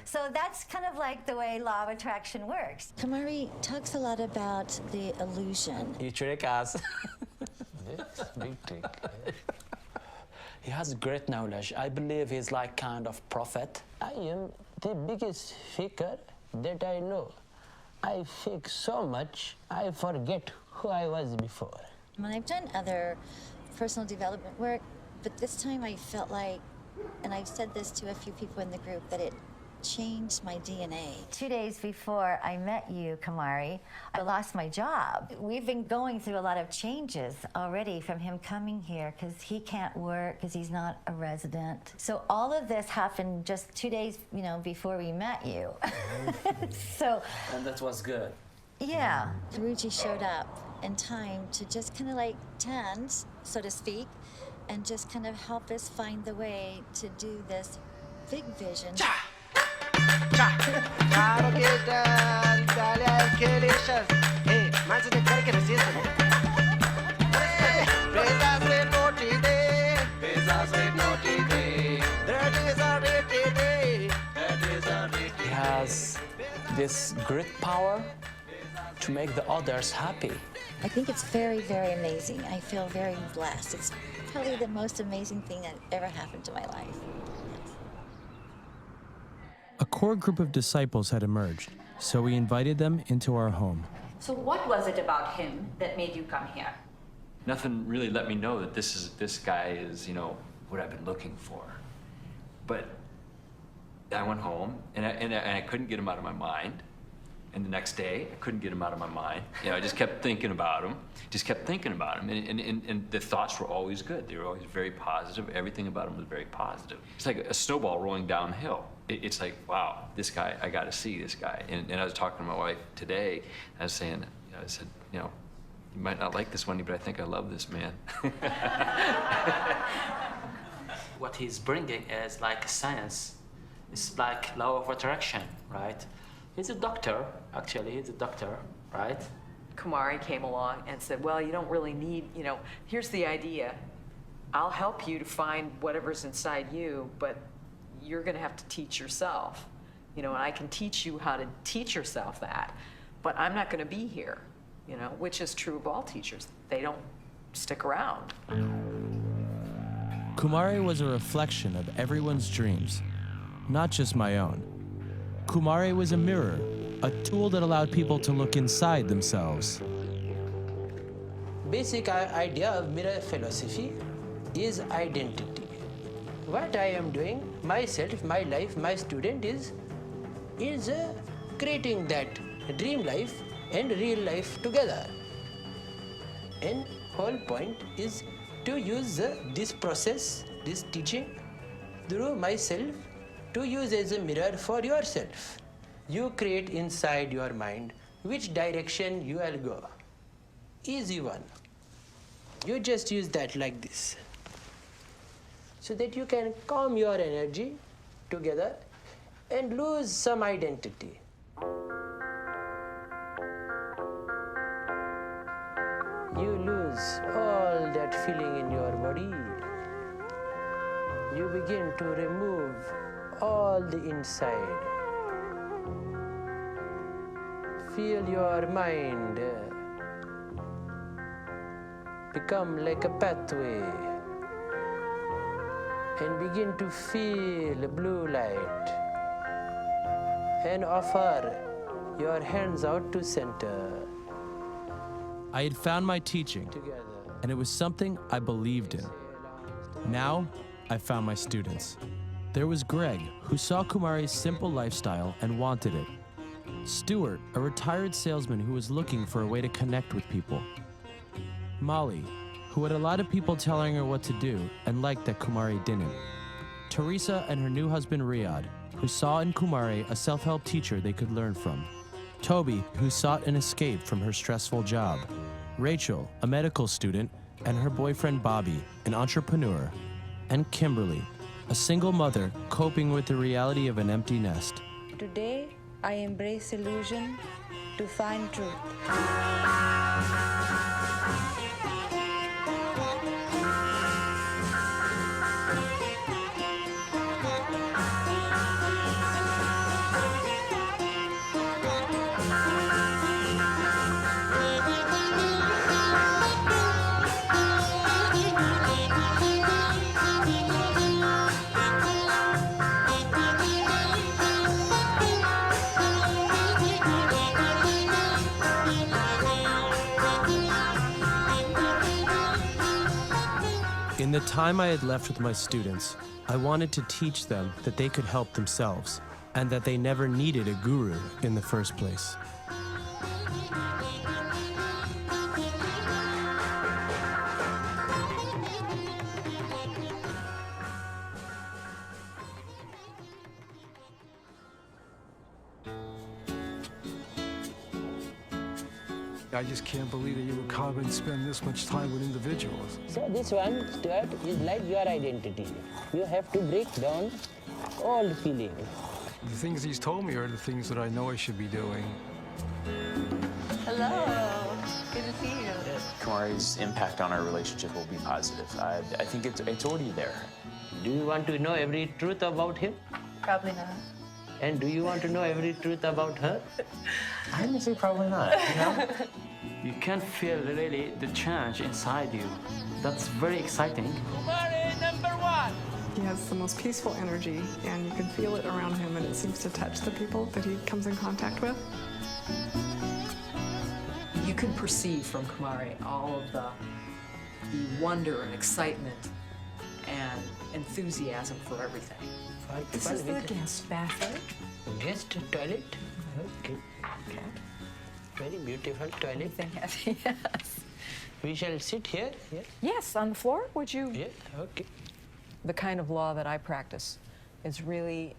So that's kind of like the way law of attraction works. Kumaré talks a lot about the illusion. You trick us. Yes, big trick. He has great knowledge. I believe he's like kind of prophet. I am the biggest faker that I know. I fake so much, I forget who I was before. When I've done other personal development work, but this time I felt like, and I've said this to a few people in the group, that it changed my DNA. 2 days before I met you, Kumaré, I lost my job. We've been going through a lot of changes already from him coming here because he can't work because he's not a resident. So all of this happened just 2 days, before we met you. So. And that was good. Yeah. Guruji showed up in time to just kind of like tend, so to speak, and just kind of help us find the way to do this big vision. He has this great power to make the others happy. I think it's very, very amazing. I feel very blessed. It's probably the most amazing thing that ever happened to my life. A core group of disciples had emerged, so we invited them into our home. So what was it about him that made you come here? Nothing really let me know that this guy is, what I've been looking for. But I went home and I couldn't get him out of my mind. And the next day, I couldn't get him out of my mind. I just kept thinking about him, And the thoughts were always good. They were always very positive. Everything about him was very positive. It's like a snowball rolling downhill. It's like, wow, this guy, I got to see this guy. And I was talking to my wife today. I was saying, I said, you might not like this one, but I think I love this man. What he's bringing is like science. It's like law of attraction, right? He's a doctor, actually. He's a doctor, right? Kumaré came along and said, well, you don't really need, here's the idea. I'll help you to find whatever's inside you, but you're going to have to teach yourself. And I can teach you how to teach yourself that, but I'm not going to be here, which is true of all teachers. They don't stick around. Kumaré was a reflection of everyone's dreams, not just my own. Kumaré was a mirror, a tool that allowed people to look inside themselves. Basic idea of mirror philosophy is identity. What I am doing, myself, my life, my student is creating that dream life and real life together. And whole point is to use this process, this teaching, through myself, to use as a mirror for yourself. You create inside your mind which direction you will go. Easy one. You just use that like this, so that you can calm your energy together and lose some identity. You lose all that feeling in your body. You begin to remove all the inside. Feel your mind become like a pathway and begin to feel blue light and offer your hands out to center. I had found my teaching, Together. and it was something I believed in. Now, I found my students. There was Greg, who saw Kumaré's simple lifestyle and wanted it. Stuart, a retired salesman who was looking for a way to connect with people. Molly, who had a lot of people telling her what to do and liked that Kumaré didn't. Teresa and her new husband Riyadh, who saw in Kumaré a self-help teacher they could learn from. Toby, who sought an escape from her stressful job. Rachel, a medical student, and her boyfriend Bobby, an entrepreneur. And Kimberly, a single mother coping with the reality of an empty nest. Today, I embrace illusion to find truth. In the time I had left with my students, I wanted to teach them that they could help themselves and that they never needed a guru in the first place. I just can't believe that you would come and spend this much time with individuals. So this one, Stuart, is like your identity. You have to break down all feelings. The things he's told me are the things that I know I should be doing. Hello. Good to see you. Kumaré's impact on our relationship will be positive. I think it's already there. Do you want to know every truth about him? Probably not. And do you want to know every truth about her? I'm gonna say probably not, you know? You can feel really the change inside you. That's very exciting. Kumaré #1. He has the most peaceful energy, and you can feel it around him, and it seems to touch the people that he comes in contact with. You can perceive from Kumaré all of the wonder and excitement and enthusiasm for everything. This is the guest bathroom. Guest toilet? Okay. Okay. Very beautiful toilet. Yes. We shall sit here? Yes. Yes, on the floor, would you? Yes, okay. The kind of law that I practice is really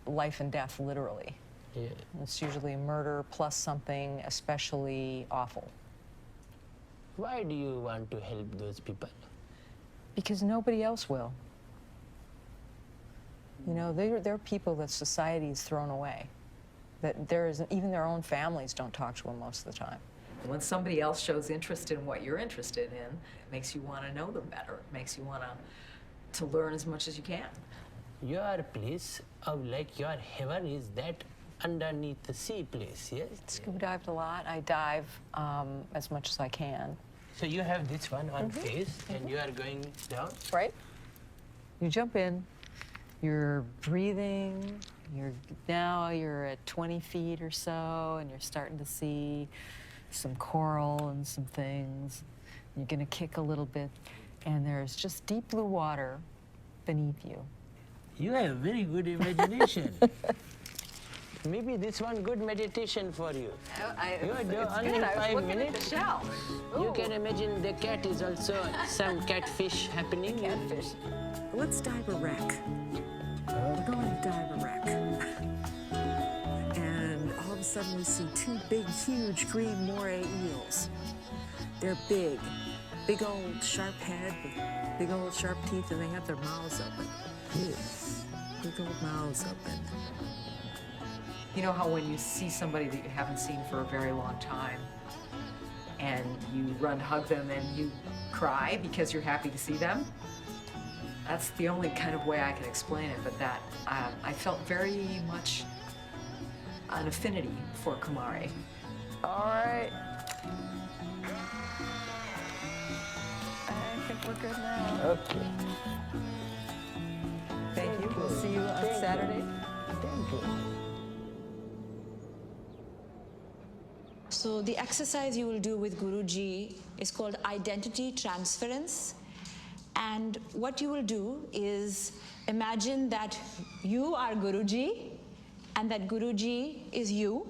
life and death, literally. Yeah. It's usually murder plus something especially awful. Why do you want to help those people? Because nobody else will. You know, they're people that society has thrown away. That there isn't, even their own families don't talk to them most of the time. When somebody else shows interest in what you're interested in, it makes you want to know them better. It makes you want to learn as much as you can. Your place of like your heaven is that underneath the sea place, yes? Scuba dived a lot. I dive as much as I can. So you have this one on face and you are going down? Right. You jump in, you're breathing, now you're at 20 feet or so, and you're starting to see some coral and some things. You're gonna kick a little bit, and there's just deep blue water beneath you. You have very good imagination. Maybe this one good meditation for you. You are doing only 5 minutes. You can imagine the cat is also some catfish happening. Catfish. Let's dive a wreck. We're going to dive a wreck. And all of a sudden we see two big, huge green moray eels. They're big old sharp head with big old sharp teeth, and they have their mouths open. Big old mouths open. You know how when you see somebody that you haven't seen for a very long time, and you run, hug them, and you cry because you're happy to see them? That's the only kind of way I can explain it, but that I felt very much an affinity for Kumaré. All right. I think we're good now. Okay. Thank you. We'll see you on Saturday. Thank you. So the exercise you will do with Guruji is called identity transference. And what you will do is imagine that you are Guruji and that Guruji is you.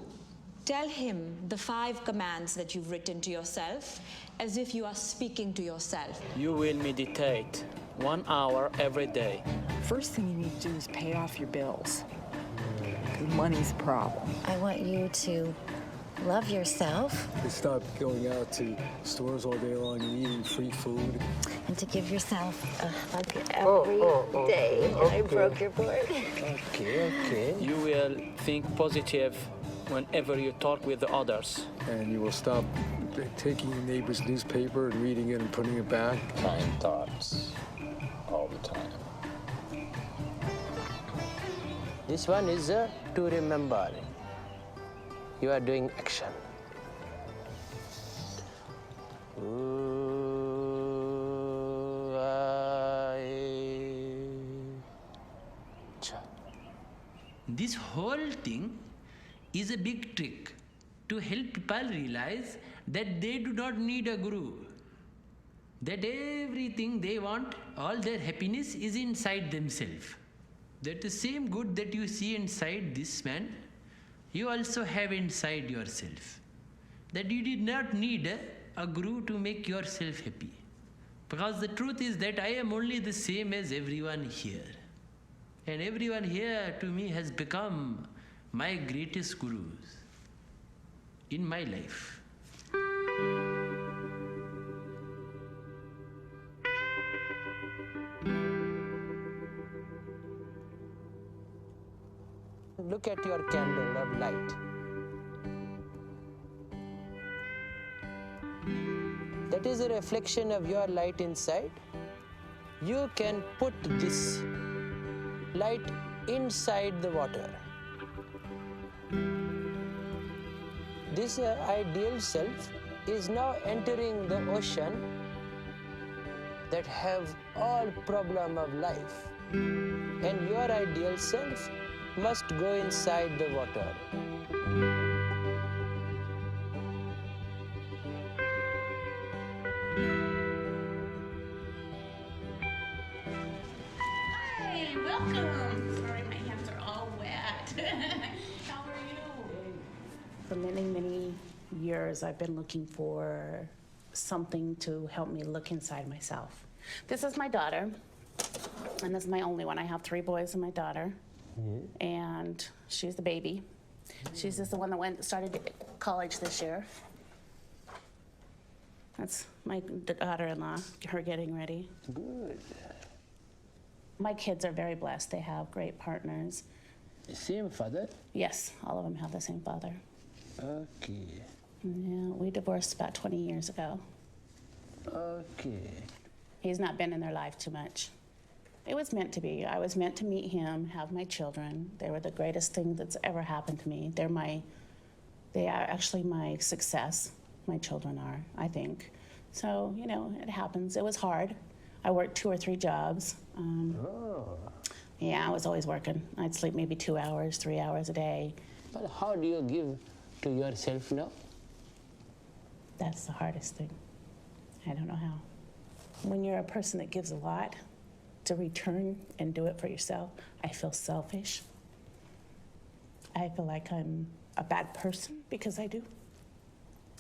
Tell him the 5 commands that you've written to yourself as if you are speaking to yourself. You will meditate 1 hour every day. First thing you need to do is pay off your bills. Because money's a problem. I want you to love yourself. They stop going out to stores all day long and eating free food. And to give yourself a hug every day. okay. I broke your board. Okay. You will think positive whenever you talk with the others. And you will stop taking your neighbor's newspaper and reading it and putting it back. Kind thoughts all the time. This one is to remember. You are doing action. This whole thing is a big trick to help people realize that they do not need a guru. That everything they want, all their happiness is inside themselves. That the same good that you see inside this man, you also have inside yourself. That you did not need a guru to make yourself happy. Because the truth is that I am only the same as everyone here. And everyone here to me has become my greatest gurus in my life. Look at your candle of light. That is a reflection of your light inside. You can put this light inside the water. This ideal self is now entering the ocean that have all problem of life. And your ideal self must go inside the water. Hi, welcome. Sorry, my hands are all wet. How are you? For many, many years, I've been looking for something to help me look inside myself. This is my daughter, and this is my only one. I have 3 boys and my daughter. And she's the baby. She's just the one that started college this year. That's my daughter-in-law, her getting ready. Good. My kids are very blessed. They have great partners. The same father? Yes, all of them have the same father. Okay. Yeah, we divorced about 20 years ago. Okay. He's not been in their life too much. It was meant to be. I was meant to meet him, have my children. They were the greatest thing that's ever happened to me. They are actually my success. My children are, I think. So, you know, it happens. It was hard. I worked 2 or 3 jobs. Yeah, I was always working. I'd sleep maybe 2 hours, 3 hours a day. But how do you give to yourself now? That's the hardest thing. I don't know how. When you're a person that gives a lot, to return and do it for yourself, I feel selfish. I feel like I'm a bad person because I do.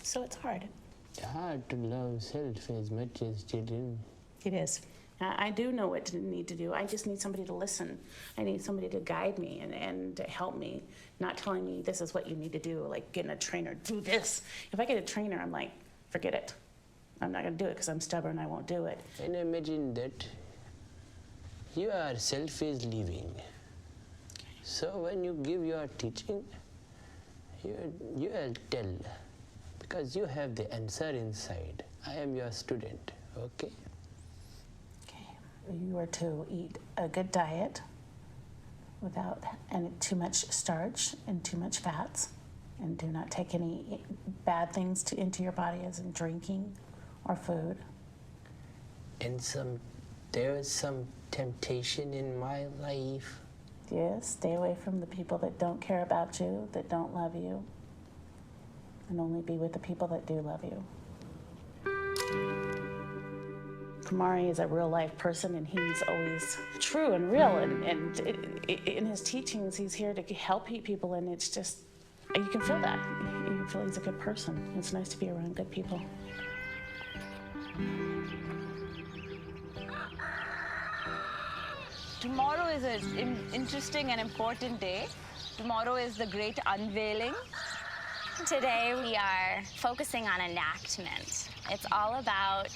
So it's hard. It's hard to love self as much as children. It is. I do know what to need to do. I just need somebody to listen. I need somebody to guide me and to help me, not telling me this is what you need to do, like getting a trainer, do this. If I get a trainer, I'm like, forget it. I'm not gonna do it because I'm stubborn, I won't do it. And imagine that your self is living. So when you give your teaching, you will tell, because you have the answer inside. I am your student, okay? You are to eat a good diet without too much starch and too much fats, and do not take any bad things into your body, as in drinking or food. And there was some temptation in my life. Yes, stay away from the people that don't care about you, that don't love you. and only be with the people that do love you. Kumaré is a real-life person, and he's always true and real, and in his teachings, he's here to help people, and it's just, you can feel that. You can feel he's a good person. It's nice to be around good people. Tomorrow is an interesting and important day. Tomorrow is the great unveiling. Today we are focusing on enactment. It's all about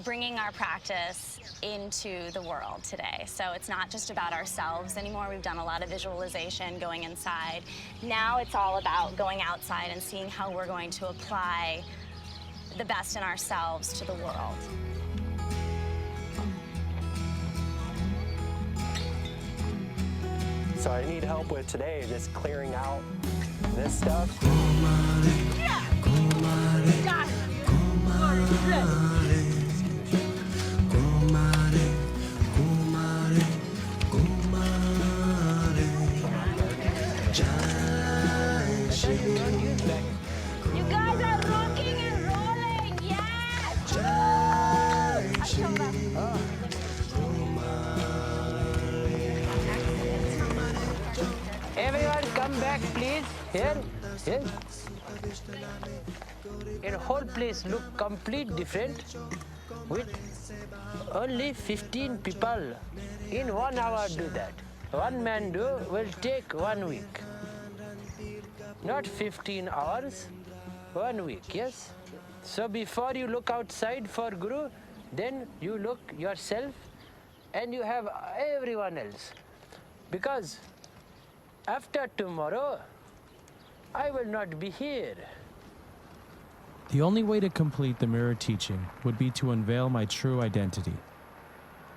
bringing our practice into the world today. So it's not just about ourselves anymore. We've done a lot of visualization, going inside. Now it's all about going outside and seeing how we're going to apply the best in ourselves to the world. So I need help with today, just clearing out this stuff. You guys are rocking and rolling, yes! Everyone come back, please. Here. And whole place look complete different with only 15 people. In 1 hour do that. One man will take 1 week. Not 15 hours, 1 week, yes? So before you look outside for Guru, then you look yourself and you have everyone else. Because after tomorrow, I will not be here. The only way to complete the mirror teaching would be to unveil my true identity.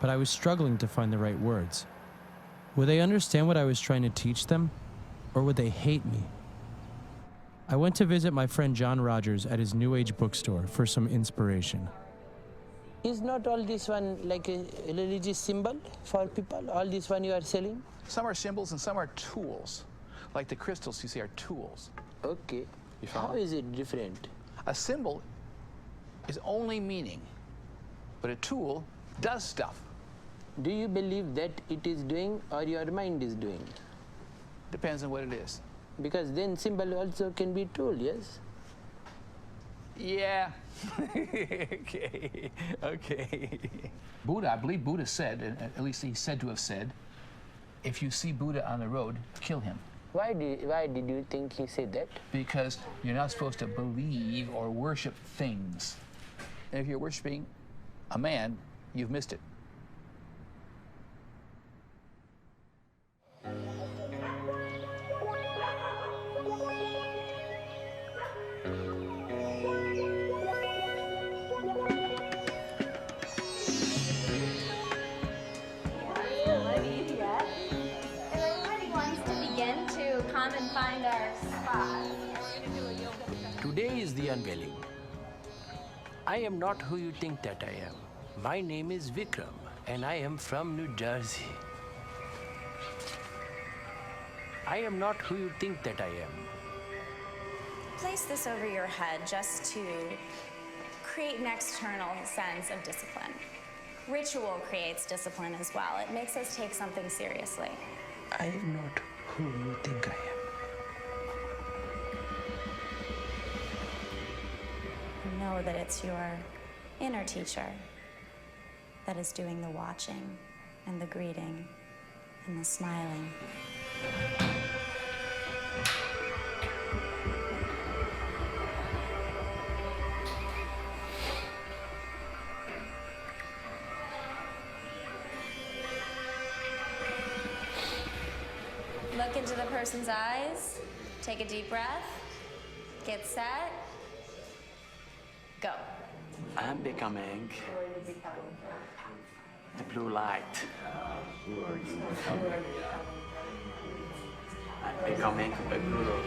But I was struggling to find the right words. Would they understand what I was trying to teach them, or would they hate me? I went to visit my friend John Rogers at his New Age bookstore for some inspiration. Is not all this one like a religious symbol for people? All this one you are selling? Some are symbols and some are tools. Like the crystals you see are tools. Okay. You follow? How is it different? A symbol is only meaning, but a tool does stuff. Do you believe that it is doing or your mind is doing? Depends on what it is. Because then symbol also can be tool, yes? Yeah. Okay. Buddha, I believe Buddha said, at least he's said to have said, if you see Buddha on the road, kill him. Why did you think he said that? Because you're not supposed to believe or worship things. And if you're worshiping a man, you've missed it. Today is the unveiling. I am not who you think that I am. My name is Vikram, and I am from New Jersey. I am not who you think that I am. Place this over your head just to create an external sense of discipline. Ritual creates discipline as well. It makes us take something seriously. I am not who you think I am. Know that it's your inner teacher that is doing the watching and the greeting and the smiling. Look into the person's eyes, take a deep breath, get set, go. I'm becoming the blue light. Who are you becoming? I'm becoming a guru.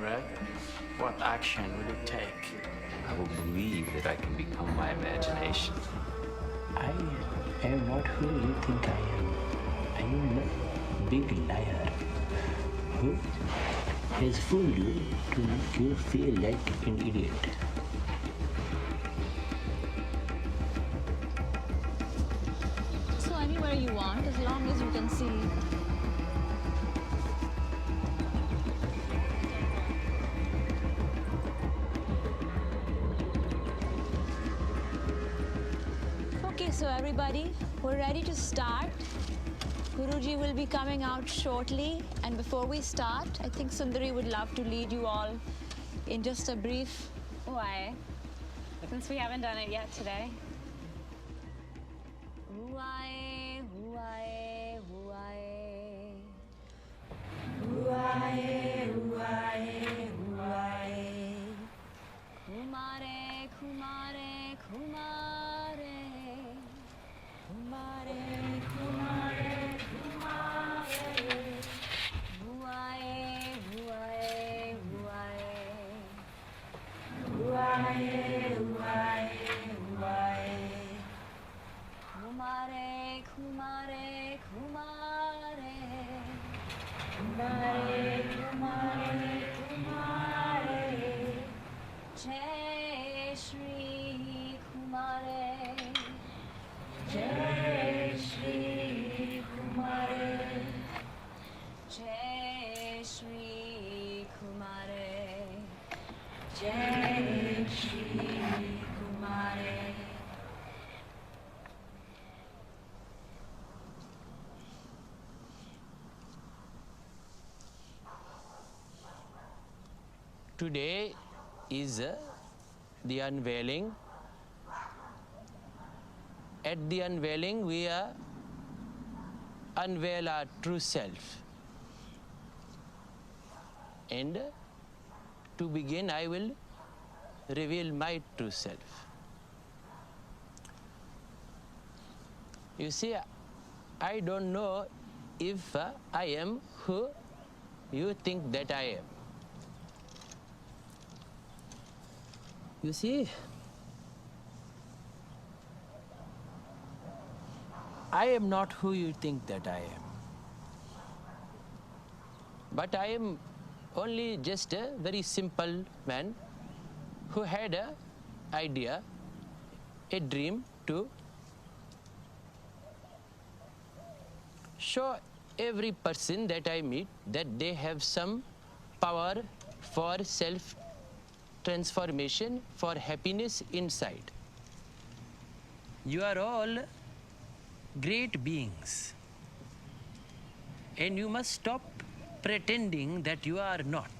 Kumaré, what action will you take? I will believe that I can become my imagination. I am not who you think I am. I am a big liar who has fooled you to make you feel like an idiot. So anywhere you want, as long as you can see. Okay, so everybody, we're ready to start. Guruji will be coming out shortly, and before we start, I think Sundari would love to lead you all in just a brief. Why? Since we haven't done it yet today. Huae, huae, huae. Huae, huae, huae. Kumaré, kumaré, kumaré. Kumaré, kumaré, kumaré. Huae, huae, huae. Huae, huae, huae. Kumaré, kumaré, kumaré. Kumaré, kumaré, kumaré. Jai Shri Kumaré. Jai Shri Kumaré. Jai Shri Kumaré. Jai Shri Kumaré. Today is the unveiling. At the unveiling, we unveil our true self. And to begin, I will reveal my true self. You see, I don't know if I am who you think that I am. You see, I am not who you think that I am. But I am only just a very simple man who had an idea, a dream to show every person that I meet that they have some power for self-transformation, for happiness inside. You are all great beings, and you must stop pretending that you are not.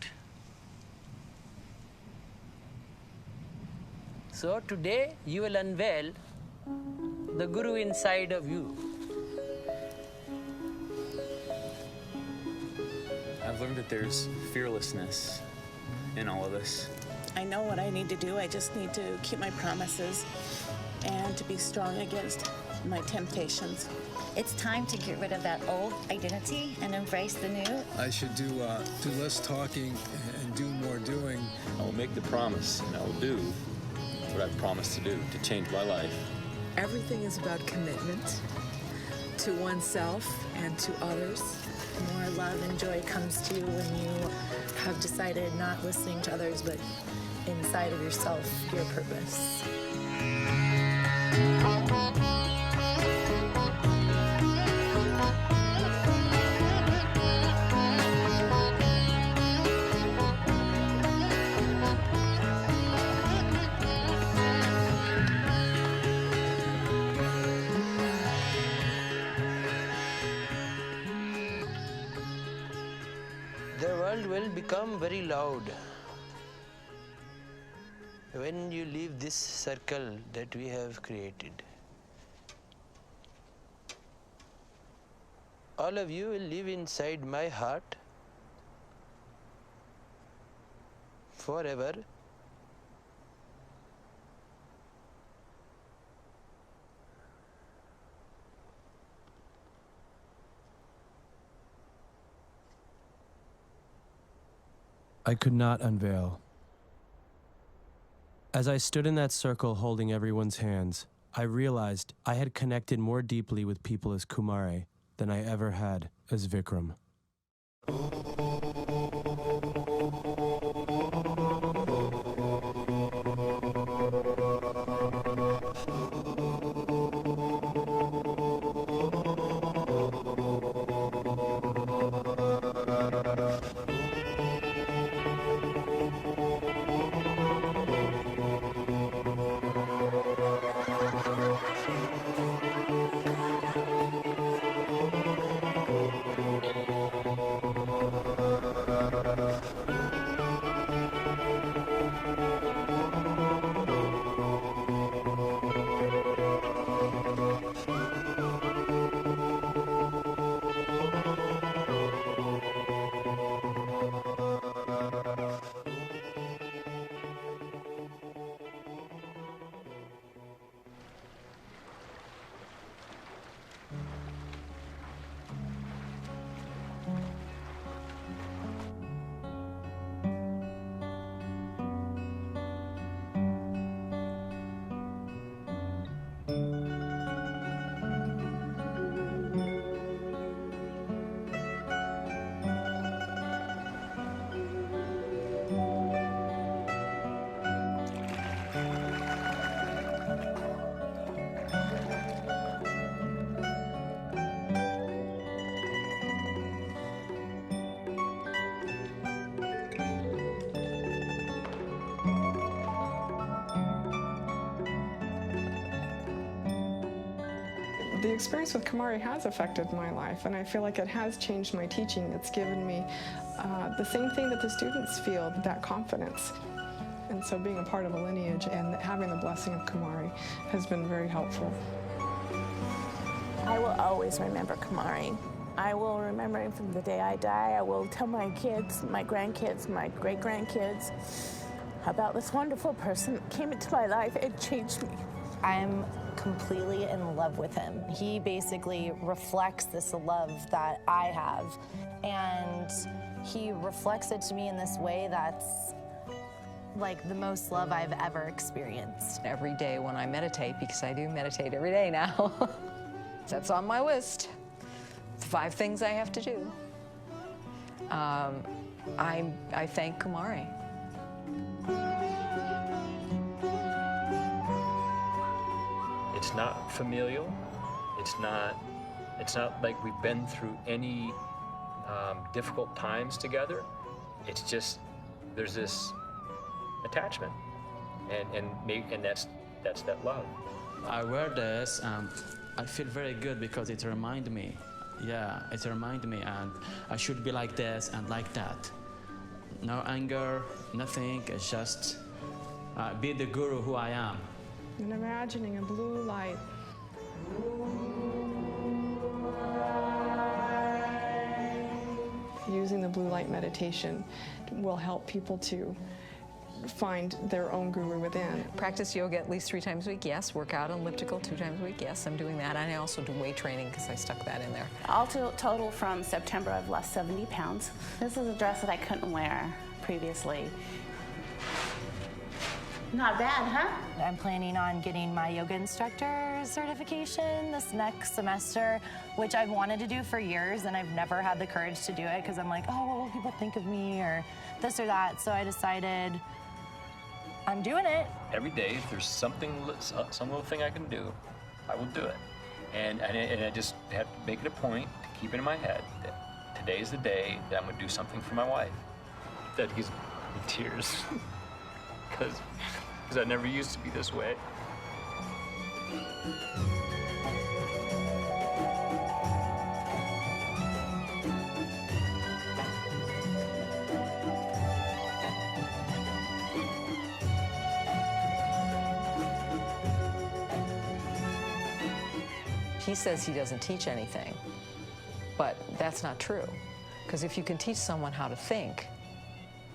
So today you will unveil the Guru inside of you. I've learned that there's fearlessness in all of us. I know what I need to do. I just need to keep my promises and to be strong against my temptations. It's time to get rid of that old identity and embrace the new. I should do less talking and do more doing. I will make the promise, and I will do what I've promised to do to change my life. Everything is about commitment to oneself and to others. More love and joy comes to you when you Have decided not listening to others, but inside of yourself, your purpose. The world will become very loud when you leave this circle that we have created. All of you will live inside my heart forever. I could not unveil. As I stood in that circle holding everyone's hands, I realized I had connected more deeply with people as Kumaré than I ever had as Vikram. The experience with Kumaré has affected my life, and I feel like it has changed my teaching. It's given me the same thing that the students feel, that confidence. And so being a part of a lineage and having the blessing of Kumaré has been very helpful. I will always remember Kumaré. I will remember him from the day I die. I will tell my kids, my grandkids, my great-grandkids about this wonderful person that came into my life and changed me. I'm completely in love with him. He basically reflects this love that I have, and he reflects it to me in this way that's like the most love I've ever experienced. Every day when I meditate, because I do meditate every day now, that's on my list. 5 things I have to do. I thank Kumaré. It's not familial. It's not like we've been through any difficult times together. It's just there's this attachment, and that's that love. I wear this and I feel very good because it reminds me. Yeah, it reminds me, and I should be like this and like that. No anger, nothing. It's just be the guru who I am. And imagining a blue light. Using the blue light meditation will help people to find their own guru within. Practice yoga at least 3 times a week, yes. Work out on elliptical 2 times a week, yes. I'm doing that. And I also do weight training because I stuck that in there. All total from September, I've lost 70 pounds. This is a dress that I couldn't wear previously. Not bad, huh? I'm planning on getting my yoga instructor certification this next semester, which I've wanted to do for years, and I've never had the courage to do it because I'm like, oh, what will people think of me, or this or that. So I decided I'm doing it. Every day, if there's some little thing I can do, I will do it. And I just have to make it a point to keep it in my head that today's the day that I'm going to do something for my wife. That gives me tears. Because I never used to be this way. He says he doesn't teach anything, but that's not true. Because if you can teach someone how to think,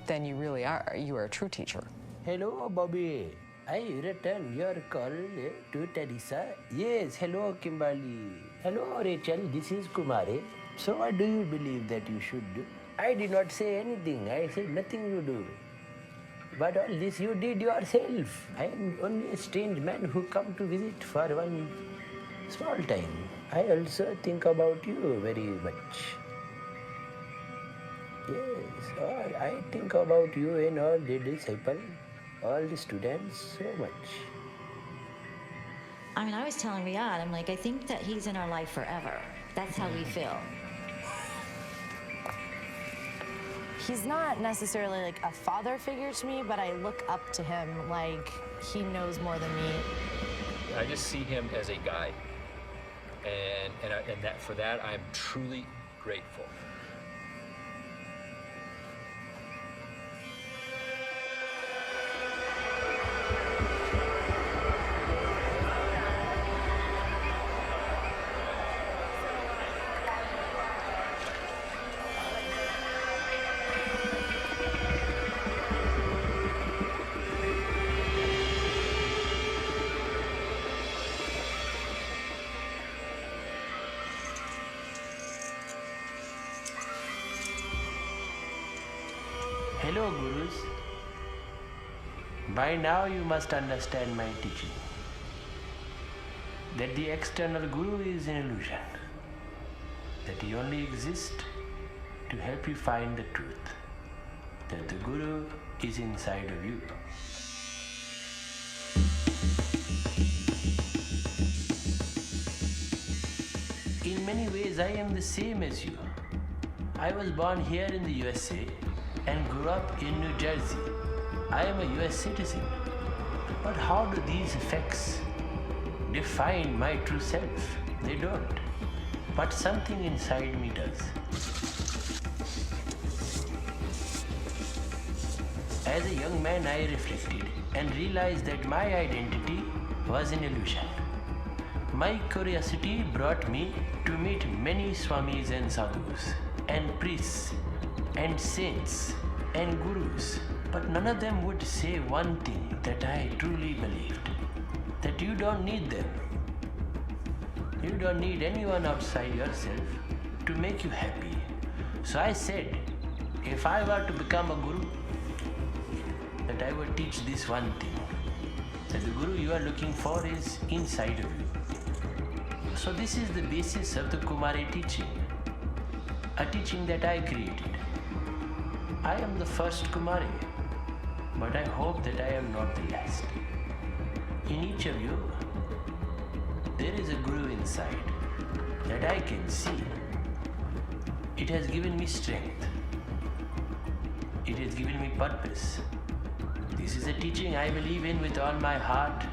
then you really are, you are a true teacher. Hello, Bobby. I return your call to Teresa. Yes, hello, Kimberly. Hello, Rachel. This is Kumaré. So what do you believe that you should do? I did not say anything. I said nothing to do. But all this you did yourself. I am only a strange man who come to visit for one small time. I also think about you very much. Yes, I think about you and all the disciples, all the students so much. I mean, I was telling Riyadh, I'm like, I think that he's in our life forever. That's how we feel. He's not necessarily like a father figure to me, but I look up to him like he knows more than me. I just see him as a guide, and that for that I'm truly grateful. Hello, Gurus. By now you must understand my teaching. That the external Guru is an illusion. That he only exists to help you find the truth. That the Guru is inside of you. In many ways I am the same as you. I was born here in the USA and grew up in New Jersey. I am a US citizen. But how do these effects define my true self? They don't. But something inside me does. As a young man, I reflected and realized that my identity was an illusion. My curiosity brought me to meet many swamis and sadhus, and priests, and saints, and gurus. But none of them would say one thing that I truly believed, that you don't need them. You don't need anyone outside yourself to make you happy. So I said, if I were to become a guru, that I would teach this one thing, that the guru you are looking for is inside of you. So this is the basis of the Kumaré teaching, a teaching that I created. I am the first Kumaré, but I hope that I am not the last. In each of you, there is a Guru inside that I can see. It has given me strength. It has given me purpose. This is a teaching I believe in with all my heart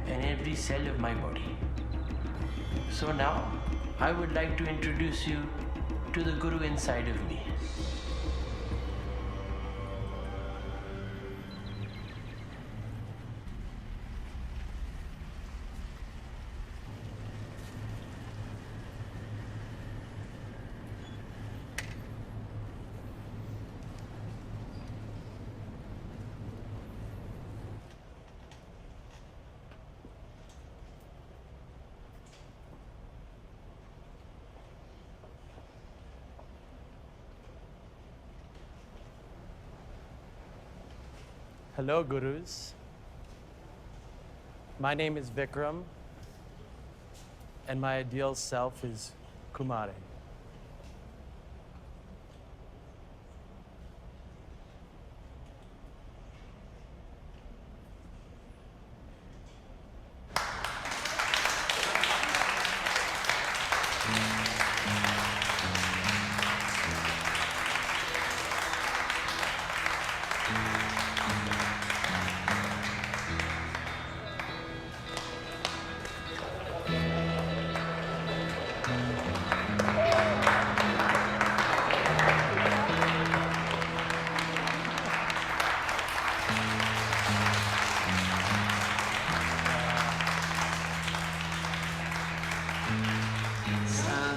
and every cell of my body. So now, I would like to introduce you to the Guru inside of me. Hello, Gurus. My name is Vikram, and my ideal self is Kumaré.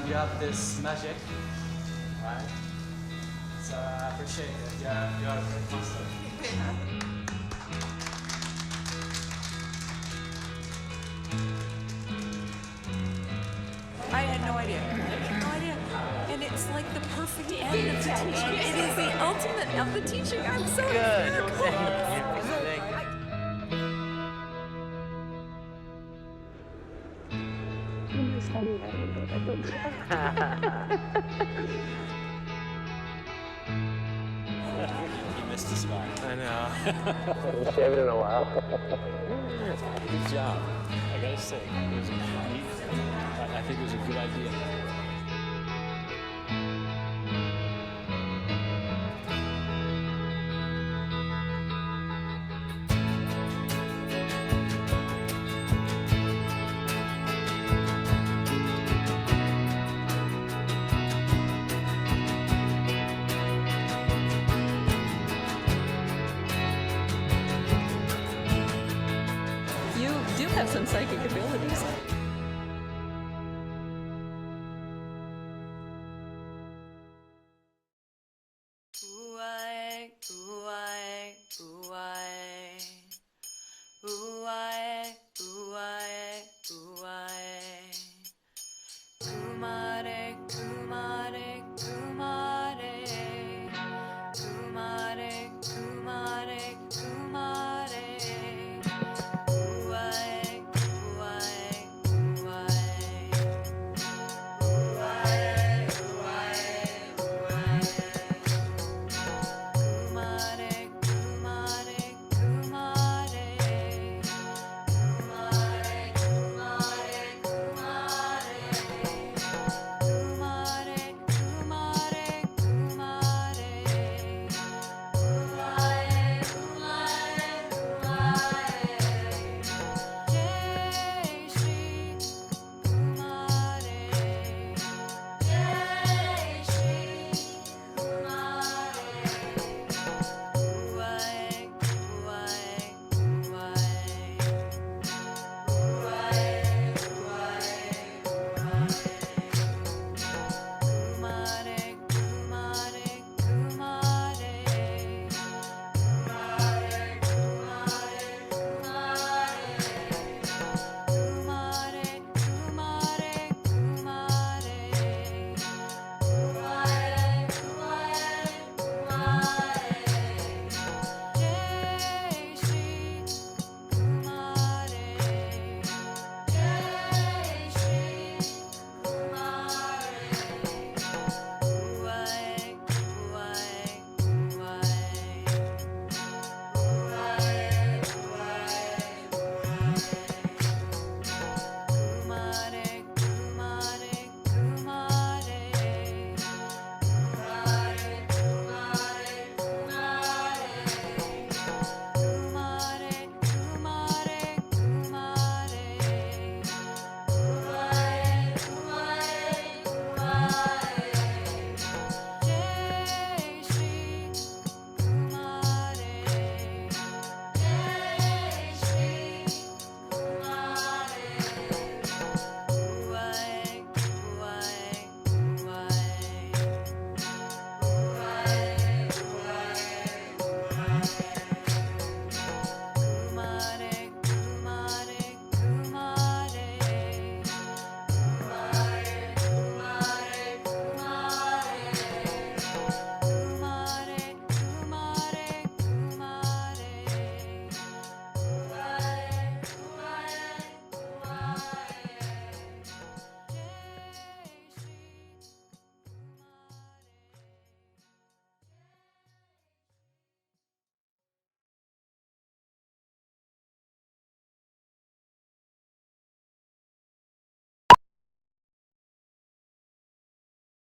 You have this magic, right? So I appreciate it. Yeah, you are a great master. I had no idea. No idea. And it's like the perfect end of the teaching. ultimate of the teaching. I'm so Good. hysterical. Thank you. You missed a spot. I know. Haven't shaved in a while. Good job. I gotta say, it was neat. I think it was a good idea. You do have some psychic abilities.